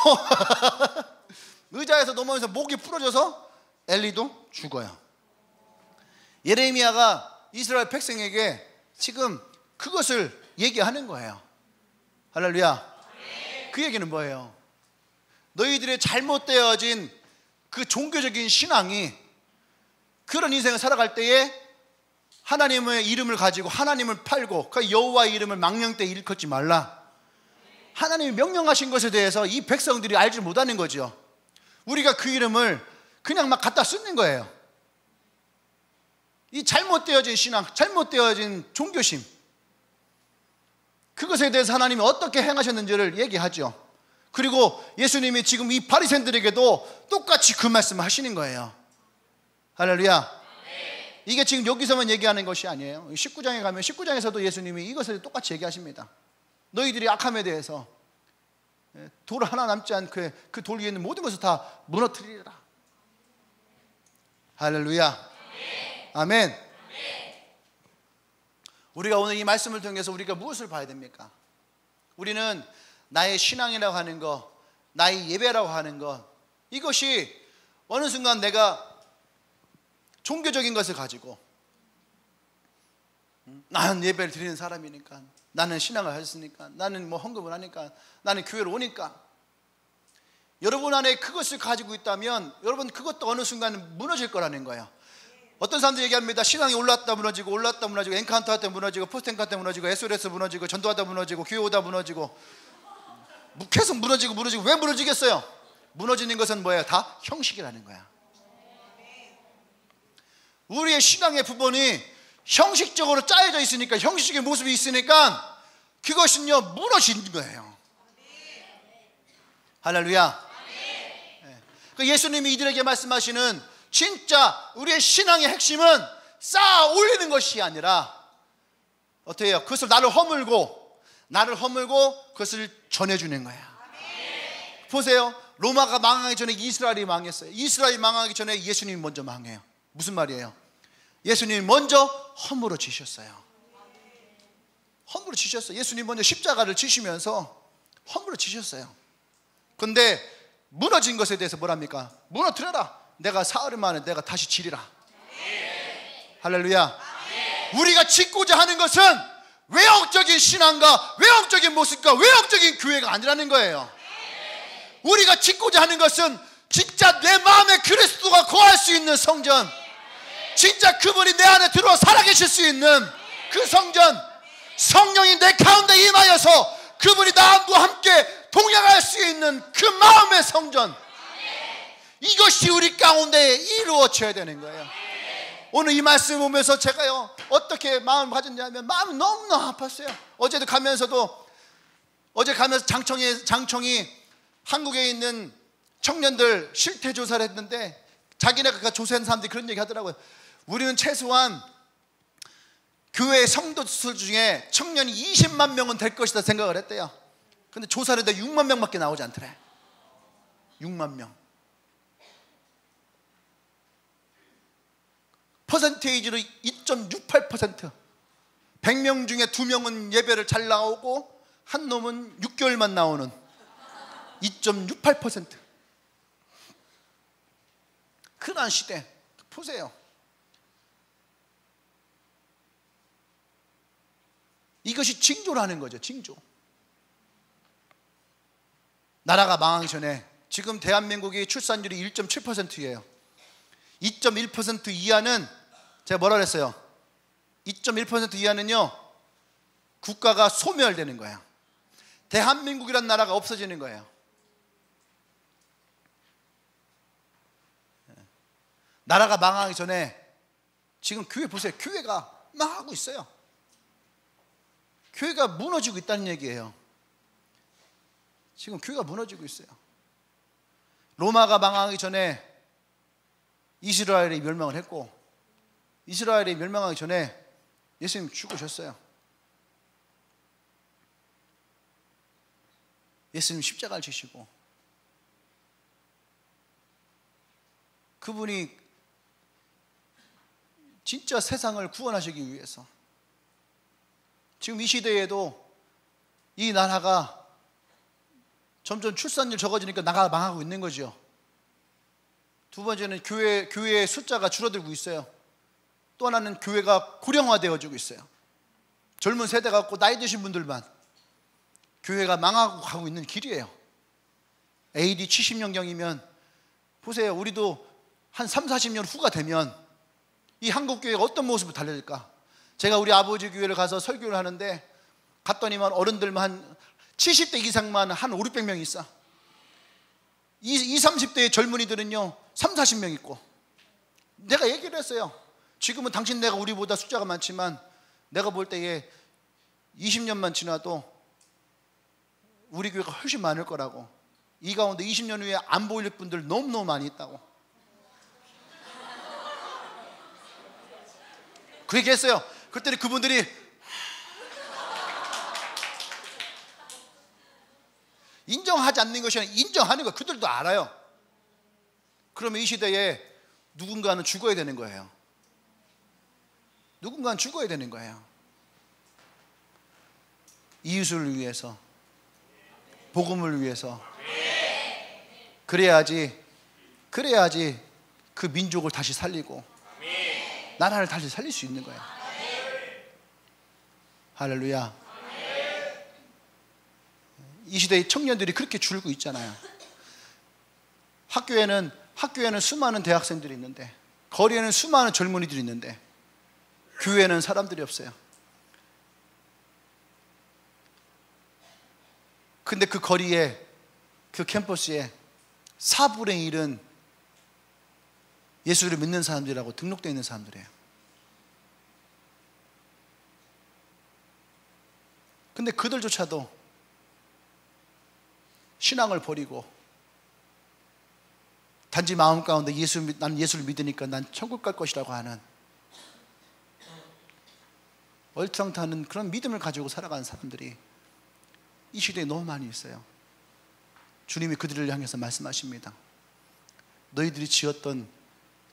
의자에서 넘어져서 목이 부러져서 엘리도 죽어요. 예레미야가 이스라엘 백성에게 지금 그것을 얘기하는 거예요. 할렐루야. 그 얘기는 뭐예요? 너희들의 잘못되어진 그 종교적인 신앙이 그런 인생을 살아갈 때에 하나님의 이름을 가지고 하나님을 팔고 그 여호와의 이름을 망령되이 일컫지 말라. 하나님이 명령하신 것에 대해서 이 백성들이 알지 못하는 거죠. 우리가 그 이름을 그냥 막 갖다 쓰는 거예요. 이 잘못되어진 신앙, 잘못되어진 종교심, 그것에 대해서 하나님이 어떻게 행하셨는지를 얘기하죠. 그리고 예수님이 지금 이 바리새인들에게도 똑같이 그 말씀을 하시는 거예요. 할렐루야. 이게 지금 여기서만 얘기하는 것이 아니에요. 19장에 가면 19장에서도 예수님이 이것을 똑같이 얘기하십니다. 너희들이 악함에 대해서 돌 하나 남지 않고 그 돌 위에 있는 모든 것을 다 무너뜨리라. 할렐루야. 아멘. 우리가 오늘 이 말씀을 통해서 우리가 무엇을 봐야 됩니까? 우리는 나의 신앙이라고 하는 것, 나의 예배라고 하는 것, 이것이 어느 순간 내가 종교적인 것을 가지고 나는 예배를 드리는 사람이니까, 나는 신앙을 했으니까, 나는 뭐 헌금을 하니까, 나는 교회를 오니까. 여러분 안에 그것을 가지고 있다면 여러분 그것도 어느 순간 무너질 거라는 거예요. 어떤 사람들이 얘기합니다. 신앙이 올랐다 무너지고, 올랐다 무너지고, 엔카운터 할 때 무너지고, 포스트 엔카운터 때 무너지고, SOS 무너지고, 전도하다 무너지고, 교회 오다 무너지고, 계속 무너지고. 왜 무너지겠어요? 무너지는 것은 뭐예요? 다 형식이라는 거야. 우리의 신앙의 부분이 형식적으로 짜여져 있으니까, 형식의 모습이 있으니까 그것은요 무너지는 거예요. 할렐루야. 예수님이 이들에게 말씀하시는 진짜 우리의 신앙의 핵심은 쌓아 올리는 것이 아니라 어떻게 해요? 그것을 나를 허물고 그것을 전해주는 거야. 보세요. 로마가 망하기 전에 이스라엘이 망했어요. 이스라엘이 망하기 전에 예수님이 먼저 망해요. 무슨 말이에요? 예수님이 먼저 허물어지셨어요. 예수님이 먼저 십자가를 지시면서 허물어지셨어요. 근데 무너진 것에 대해서 뭐랍니까? 무너뜨려라. 내가 사흘 만에 내가 다시 지리라. 할렐루야. 우리가 짓고자 하는 것은 외형적인 신앙과 외형적인 모습과 외형적인 교회가 아니라는 거예요. 우리가 짓고자 하는 것은 진짜 내 마음에 그리스도가 거할 수 있는 성전, 진짜 그분이 내 안에 들어와 살아계실 수 있는 그 성전, 성령이 내 가운데 임하여서 그분이 나와 함께 동행할 수 있는 그 마음의 성전, 이것이 우리 가운데 이루어져야 되는 거예요. 오늘 이 말씀 보면서 제가요 어떻게 마음을 가졌냐면 마음이 너무너무 아팠어요. 어제 가면서 장청이 한국에 있는 청년들 실태 조사를 했는데, 자기네가 조사한 사람들이 그런 얘기 하더라고요. 우리는 최소한 교회 성도 수 중에 청년이 20만 명은 될 것이다 생각을 했대요. 근데 조사를 했는데 6만 명밖에 나오지 않더래. 6만 명. 퍼센테이지로 2.68%. 100명 중에 2명은 예배를 잘 나오고 한 놈은 6개월만 나오는 2.68%. 흔한 시대. 보세요. 이것이 징조라는 거죠. 징조. 나라가 망하기 전에 지금 대한민국이 출산율이 1.7%예요 2.1% 이하는, 제가 뭐라 그랬어요? 2.1% 이하는요 국가가 소멸되는 거예요. 대한민국이란 나라가 없어지는 거예요. 나라가 망하기 전에 지금 교회 보세요. 교회가 망하고 있어요. 교회가 무너지고 있다는 얘기예요. 지금 교회가 무너지고 있어요. 로마가 망하기 전에 이스라엘이 멸망을 했고, 이스라엘이 멸망하기 전에 예수님 죽으셨어요. 예수님 십자가를 지시고, 그분이 진짜 세상을 구원하시기 위해서 지금 이 시대에도 이 나라가 점점 출산율 적어지니까 나라가 망하고 있는 거죠. 두 번째는 교회의 숫자가 줄어들고 있어요. 또 하나는 교회가 고령화되어지고 있어요. 젊은 세대가 없고 나이 드신 분들만, 교회가 망하고 가고 있는 길이에요. AD 70년경이면 보세요. 우리도 한 3, 40년 후가 되면 이 한국교회가 어떤 모습을 달려질까? 제가 우리 아버지 교회를 가서 설교를 하는데 갔더니만 어른들만 한 70대 이상만 한 5, 600명 있어. 20, 30대의 젊은이들은요 3, 40명 있고. 내가 얘기를 했어요. 지금은 당신네가 우리보다 숫자가 많지만 내가 볼 때에 20년만 지나도 우리 교회가 훨씬 많을 거라고. 이 가운데 20년 후에 안 보일 분들 너무너무 많이 있다고. 그 얘기 했어요. 그랬더니 그분들이 인정하지 않는 것이 아니라 인정하는 거, 그들도 알아요. 그러면 이 시대에 누군가는 죽어야 되는 거예요. 누군가는 죽어야 되는 거예요. 이웃을 위해서, 복음을 위해서. 그래야지 그 민족을 다시 살리고 나라를 다시 살릴 수 있는 거예요. 할렐루야. 이 시대의 청년들이 그렇게 줄고 있잖아요. 학교에는 수많은 대학생들이 있는데, 거리에는 수많은 젊은이들이 있는데, 교회에는 사람들이 없어요. 근데 그 거리에, 그 캠퍼스에 4분의 1은 예수를 믿는 사람들이라고 등록되어 있는 사람들이에요. 근데 그들조차도 신앙을 버리고 단지 마음 가운데 난 예수를 믿으니까 난 천국 갈 것이라고 하는 얼토당토하는 그런 믿음을 가지고 살아가는 사람들이 이 시대에 너무 많이 있어요. 주님이 그들을 향해서 말씀하십니다. 너희들이 지었던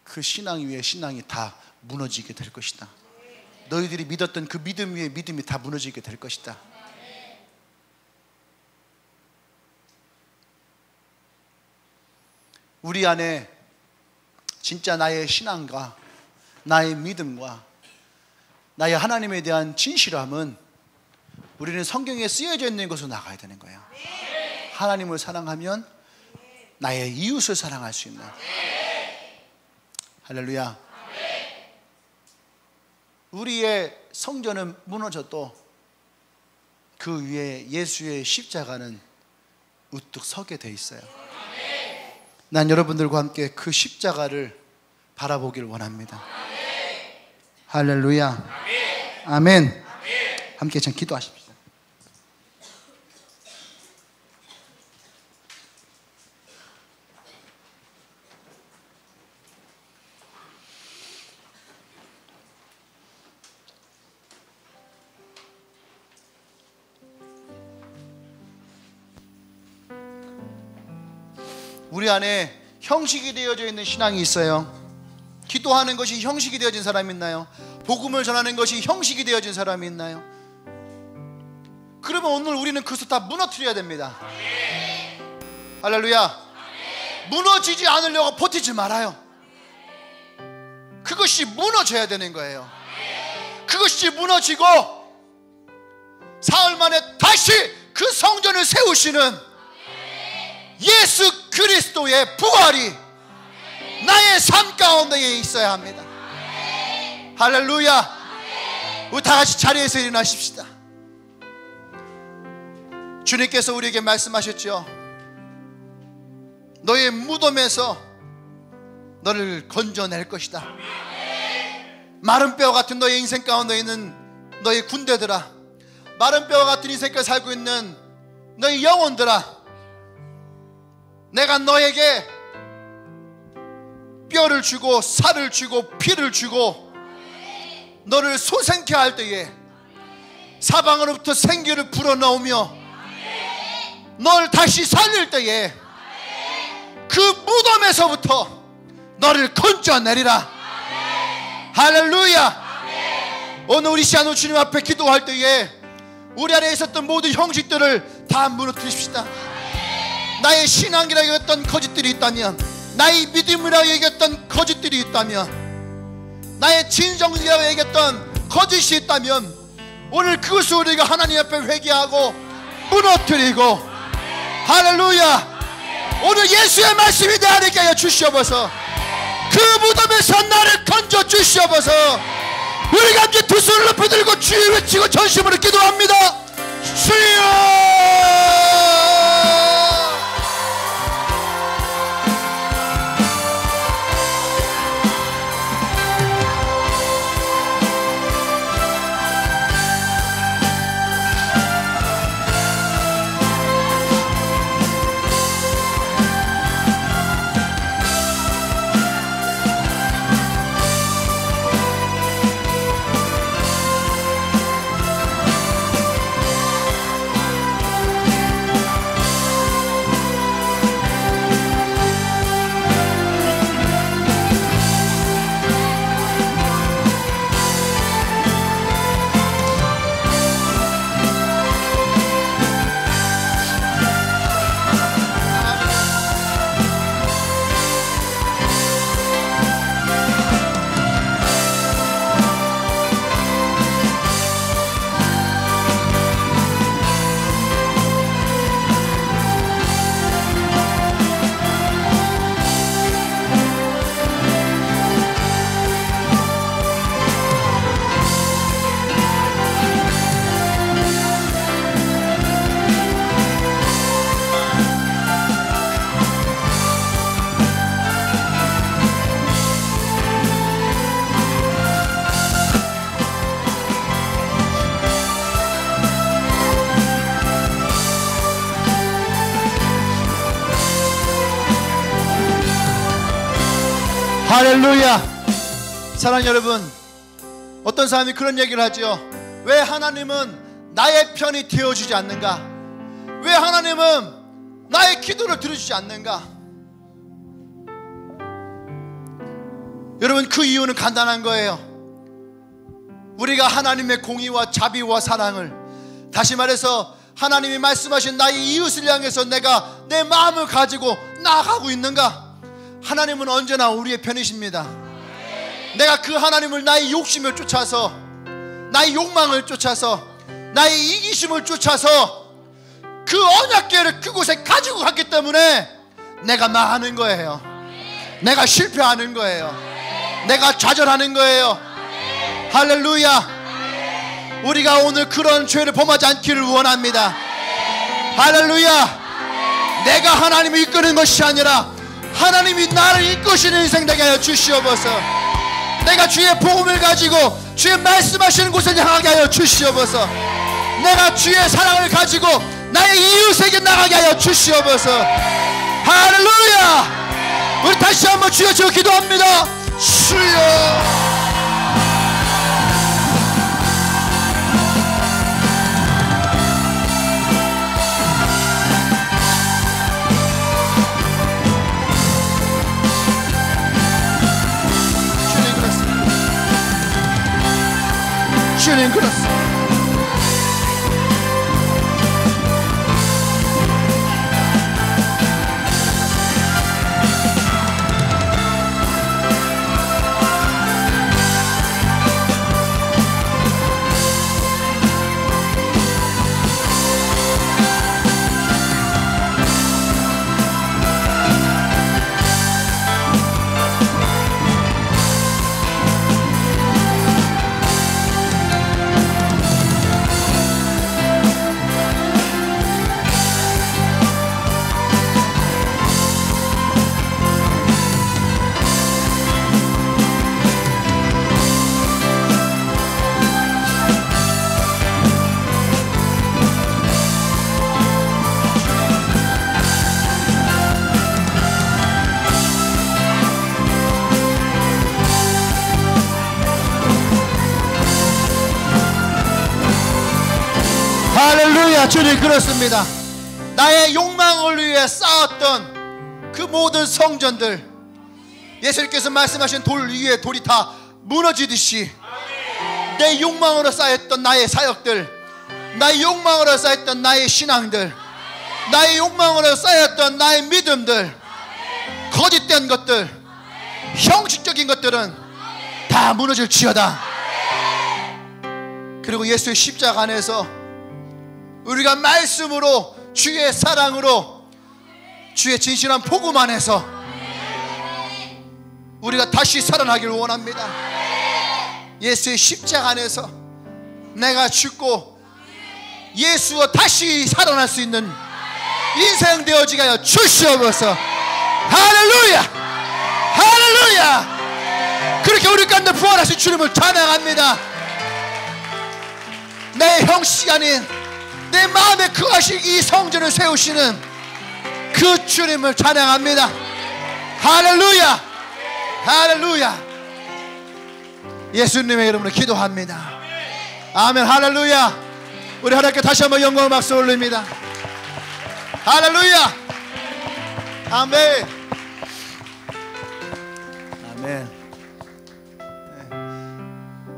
그 신앙 위에 신앙이 다 무너지게 될 것이다. 너희들이 믿었던 그 믿음 위에 믿음이 다 무너지게 될 것이다. 우리 안에 진짜 나의 신앙과 나의 믿음과 나의 하나님에 대한 진실함은 우리는 성경에 쓰여져 있는 것으로 나가야 되는 거예요. 하나님을 사랑하면 나의 이웃을 사랑할 수 있는. 할렐루야. 우리의 성전은 무너져도 그 위에 예수의 십자가는 우뚝 서게 돼 있어요. 난 여러분들과 함께 그 십자가를 바라보길 원합니다. 할렐루야. 아멘. 함께 참 기도하십시오. 우리 안에 형식이 되어져 있는 신앙이 있어요. 기도하는 것이 형식이 되어진 사람이 있나요? 복음을 전하는 것이 형식이 되어진 사람이 있나요? 그러면 오늘 우리는 그것을 다 무너뜨려야 됩니다. 할렐루야. 무너지지 않으려고 버티지 말아요. 그것이 무너져야 되는 거예요. 그것이 무너지고 사흘 만에 다시 그 성전을 세우시는 예수 그리스도의 부활이 나의 삶 가운데에 있어야 합니다. 할렐루야. 우리 다 같이 자리에서 일어나십시다. 주님께서 우리에게 말씀하셨죠. 너의 무덤에서 너를 건져낼 것이다. 마른 뼈 같은 너의 인생 가운데 있는 너의 군대들아, 마른 뼈 같은 인생을 살고 있는 너의 영혼들아, 내가 너에게 뼈를 주고 살을 주고 피를 주고 너를 소생케 할 때에 사방으로부터 생기를 불어넣으며 널 다시 살릴 때에 그 무덤에서부터 너를 건져내리라. 할렐루야. 오늘 우리 시간 주님 앞에 기도할 때에 우리 안에 있었던 모든 형식들을 다 무너뜨리십시다. 나의 신앙이라고 했던 거짓들이 있다면, 나의 믿음이라고 얘기했던 거짓들이 있다면, 나의 진정이라고 얘기했던 거짓이 있다면 오늘 그것을 우리가 하나님 앞에 회개하고 무너뜨리고, 할렐루야. 오늘 예수의 말씀이 내 안에 하여 주시옵소서. 그 무덤에서 나를 건져 주시옵소서. 우리가 함께 두 손을 높이 들고 주여 외치고 전심으로 기도합니다. 주여. 할렐루야. 사랑하는 여러분, 어떤 사람이 그런 얘기를 하죠. 왜 하나님은 나의 편이 되어주지 않는가? 왜 하나님은 나의 기도를 들어주지 않는가? 여러분, 그 이유는 간단한 거예요. 우리가 하나님의 공의와 자비와 사랑을, 다시 말해서 하나님이 말씀하신 나의 이웃을 향해서 내가 내 마음을 가지고 나아가고 있는가? 하나님은 언제나 우리의 편이십니다. 내가 그 하나님을 나의 욕심을 쫓아서, 나의 욕망을 쫓아서, 나의 이기심을 쫓아서 그 언약궤를 그곳에 가지고 갔기 때문에 내가 망하는 거예요. 내가 실패하는 거예요. 내가 좌절하는 거예요. 할렐루야. 우리가 오늘 그런 죄를 범하지 않기를 원합니다. 할렐루야. 내가 하나님을 이끄는 것이 아니라 하나님이 나를 이끄시는 인생 되게 하여 주시옵소서. 내가 주의 복음을 가지고 주의 말씀하시는 곳을 향하게 하여 주시옵소서. 내가 주의 사랑을 가지고 나의 이웃에게 나가게 하여 주시옵소서. 할렐루야. 우리 다시 한번 주여 주여 기도합니다. 주여. 주님 그렇습니다. 할렐루야. 주님 그렇습니다. 나의 욕망을 위해 쌓았던 그 모든 성전들, 예수님께서 말씀하신 돌 위에 돌이 다 무너지듯이 내 욕망으로 쌓였던 나의 사역들, 나의 욕망으로 쌓였던 나의 신앙들, 나의 욕망으로 쌓였던 나의 믿음들, 거짓된 것들, 형식적인 것들은 다 무너질지어다. 그리고 예수의 십자가 안에서 우리가 말씀으로, 주의 사랑으로, 주의 진실한 복음 안에서 우리가 다시 살아나기를 원합니다. 예수의 십자가 안에서 내가 죽고 예수와 다시 살아날 수 있는 인생 되어지게 하여 주시옵소서. 할렐루야. 할렐루야. 그렇게 우리 가운데 부활하신 주님을 찬양합니다. 내 형식이 아닌 내 마음에 거하실 이 성전을 세우시는 그 주님을 찬양합니다. 할렐루야. 할렐루야. 예수님의 이름으로 기도합니다. 아멘. 할렐루야. 우리 하나님께 다시 한번 영광을 박수 올립니다. 할렐루야. 아멘. 아멘.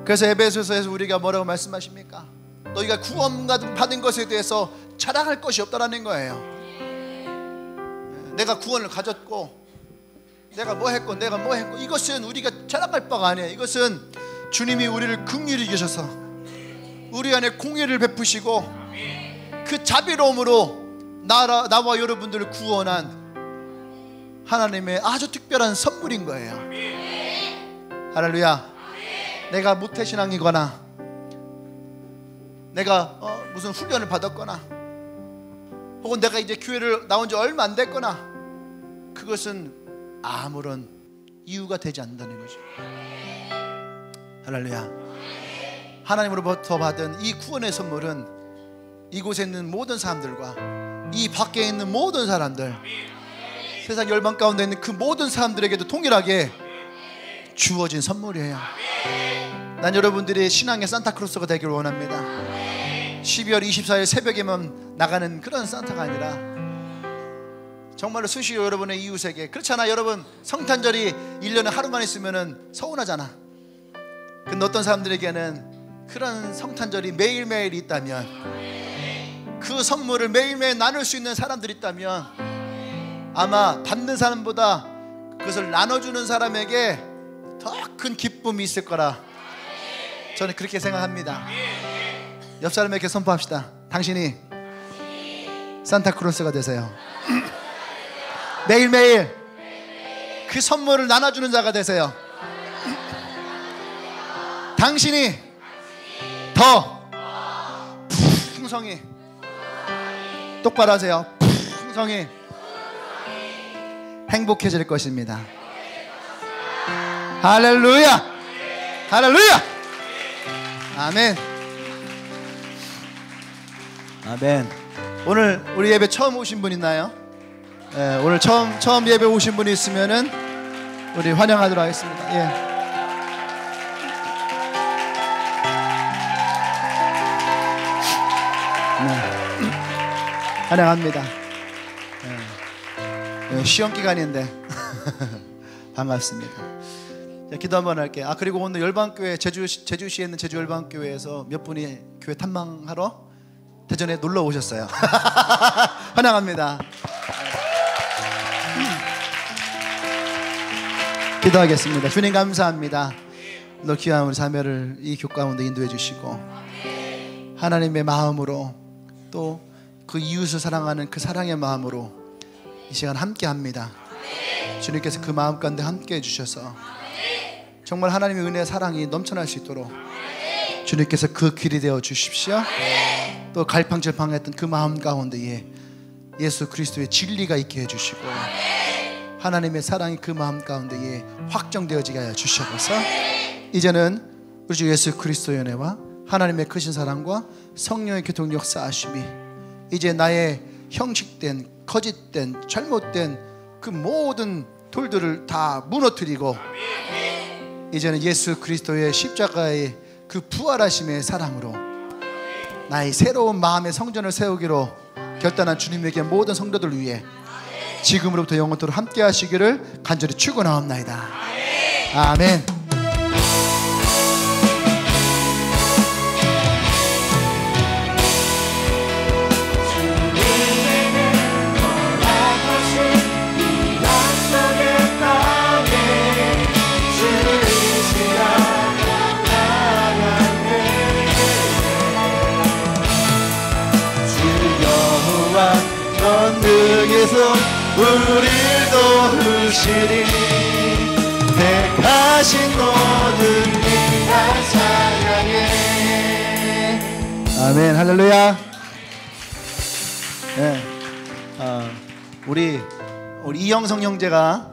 그래서 에베소서에서 우리가 뭐라고 말씀하십니까? 너희가 구원 받은 것에 대해서 자랑할 것이 없다라는 거예요. 내가 구원을 가졌고 내가 뭐 했고 내가 뭐 했고, 이것은 우리가 자랑할 바가 아니에요. 이것은 주님이 우리를 긍휼히 여기셔서 우리 안에 공의를 베푸시고 그 자비로움으로 나와 여러분들을 구원한 하나님의 아주 특별한 선물인 거예요. 할렐루야. 내가 모태신앙이거나 내가 무슨 훈련을 받았거나 혹은 내가 이제 교회를 나온 지 얼마 안 됐거나, 그것은 아무런 이유가 되지 않는다는 거죠. 할렐루야. 하나님으로부터 받은 이 구원의 선물은 이곳에 있는 모든 사람들과 이 밖에 있는 모든 사람들, 세상 열방 가운데 있는 그 모든 사람들에게도 동일하게 주어진 선물이에요. 난 여러분들이 신앙의 산타크로스가 되기를 원합니다. 12월 24일 새벽에만 나가는 그런 산타가 아니라 정말로 수시로 여러분의 이웃에게, 그렇잖아 여러분, 성탄절이 1년에 하루만 있으면 서운하잖아. 근데 어떤 사람들에게는 그런 성탄절이 매일매일 있다면, 그 선물을 매일매일 나눌 수 있는 사람들이 있다면 아마 받는 사람보다 그것을 나눠주는 사람에게 더 큰 기쁨이 있을 거라 저는 그렇게 생각합니다. 옆 사람에게 선포합시다. 당신이 산타크로스가 되세요. 매일매일 그 선물을 나눠주는 자가 되세요. 당신이 더 풍성히, 똑바로 하세요. 풍성히 행복해질 것입니다. 할렐루야, 할렐루야, 아멘, 아멘. 오늘 우리 예배 처음 오신 분 있나요? 네, 오늘 처음 예배 오신 분이 있으면은 우리 환영하도록 하겠습니다. 예. 네. 환영합니다. 네. 시험 기간인데 반갑습니다. 자, 기도 한번 할게요. 그리고 오늘 열방교회 제주시에 있는 제주 열방교회에서 몇 분이 교회 탐방하러 대전에 놀러 오셨어요. 환영합니다. 기도하겠습니다. 주님 감사합니다. 너 귀한 우리 자매를 이 교회 가운데 인도해 주시고 하나님의 마음으로 또 그 이웃을 사랑하는 그 사랑의 마음으로 이 시간 함께합니다. 주님께서 그 마음 가운데 함께해 주셔서 정말 하나님의 은혜 사랑이 넘쳐날 수 있도록 주님께서 그 길이 되어 주십시오. 또 갈팡질팡했던 그 마음 가운데에 예수 그리스도의 진리가 있게 해주시고 하나님의 사랑이 그 마음 가운데에 확정되어지게 하여 주셔서 이제는 우리 주 예수 그리스도의 은혜와 하나님의 크신 사랑과 성령의 교통 역사하심이 이제 나의 형식된, 거짓된, 잘못된 그 모든 돌들을 다 무너뜨리고 이제는 예수 그리스도의 십자가의 그 부활하심의 사랑으로 나의 새로운 마음의 성전을 세우기로 결단한 주님에게 모든 성도들 위해 지금으로부터 영원토록 함께 하시기를 간절히 축원하옵나이다. 아멘. 전능에서 우리를 도우시리 택하신 모든 이가 사랑해. 아멘. 할렐루야. 네. 우리 이영성 형제가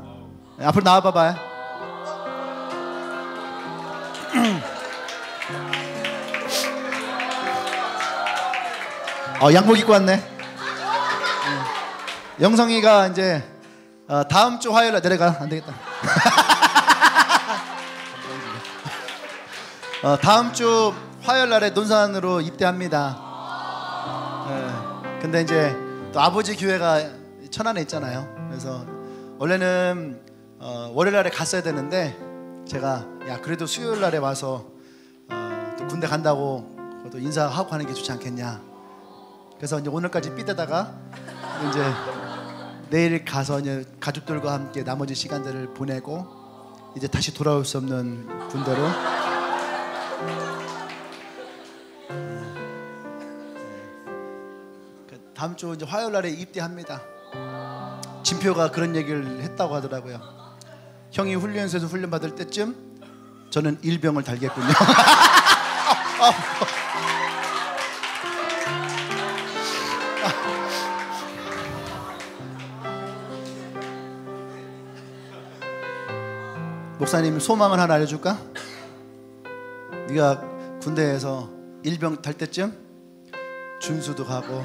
앞으로 나와봐봐요. 양복 입고 왔네. 영성이가 이제 다음 주 화요일날 내려가. 안 되겠다. 다음 주 화요일날에 논산으로 입대합니다. 근데 이제 또 아버지 교회가 천안에 있잖아요. 그래서 원래는 월요일날에 갔어야 되는데 제가 야 그래도 수요일날에 와서 또 군대 간다고 또 인사하고 하는 게 좋지 않겠냐. 그래서 이제 오늘까지 삐대다가 이제 내일 가서 이제 가족들과 함께 나머지 시간들을 보내고 이제 다시 돌아올 수 없는 군대로 다음 주 이제 화요일 날에 입대합니다. 진표가 그런 얘기를 했다고 하더라고요. 형이 훈련소에서 훈련 받을 때쯤 저는 일병을 달겠군요. 목사님 소망을 하나 알려줄까? 네가 군대에서 일병 탈 때쯤 준수도 가고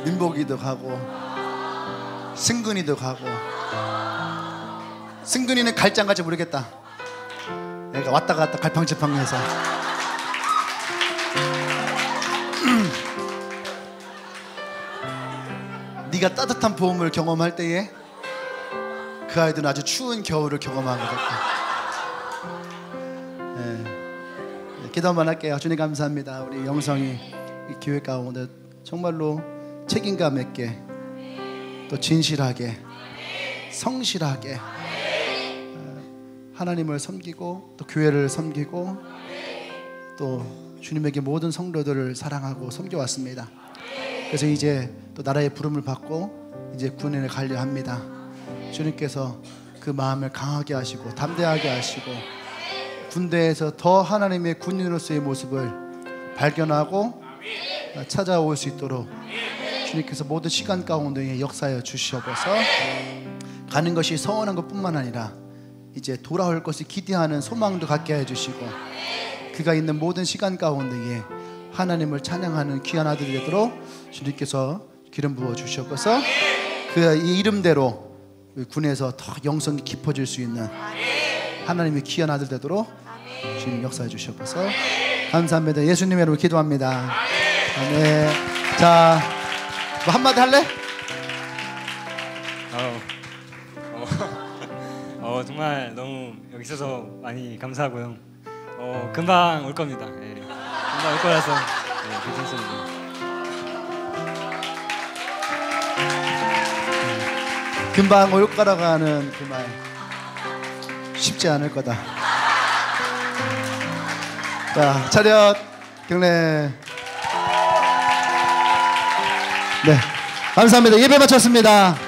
민복이도 가고 승근이도 가고 승준이는 갈지 안 갈지 모르겠다. 얘가 왔다 갔다 갈팡질팡해서. 네가 따뜻한 봄을 경험할 때에 그 아이들은 아주 추운 겨울을 경험하게 될 거야. 기도 한번 할게요. 주님 감사합니다. 우리 영성이 이 교회 가운데 정말로 책임감 있게 또 진실하게 성실하게 하나님을 섬기고 또 교회를 섬기고 또 주님에게 모든 성도들을 사랑하고 섬겨왔습니다. 그래서 이제 또 나라의 부름을 받고 이제 군인을 가려 합니다. 주님께서 그 마음을 강하게 하시고 담대하게 하시고 군대에서 더 하나님의 군인으로서의 모습을 발견하고 찾아올 수 있도록 주님께서 모든 시간 가운데 역사하여 주시옵소서. 가는 것이 서운한 것뿐만 아니라 이제 돌아올 것을 기대하는 소망도 갖게 해주시고 그가 있는 모든 시간 가운데에 하나님을 찬양하는 귀한 아들이 되도록 주님께서 기름 부어 주시옵소서. 그 이 이름대로 군에서 더 영성이 깊어질 수 있는 하나님의 귀한 아들 되도록 주님 역사해 주시옵소서. 감사합니다. 예수님의 이름으로 기도합니다. 네. 자, 뭐 한마디 할래? 정말 너무 여기 있어서 많이 감사하고요. 금방 올 겁니다. 예. 금방 올 거라서 괜찮습니다. 금방 올 거라고 하는 그 말 쉽지 않을 거다. 자, 차렷 경례. 네, 감사합니다. 예배 마쳤습니다.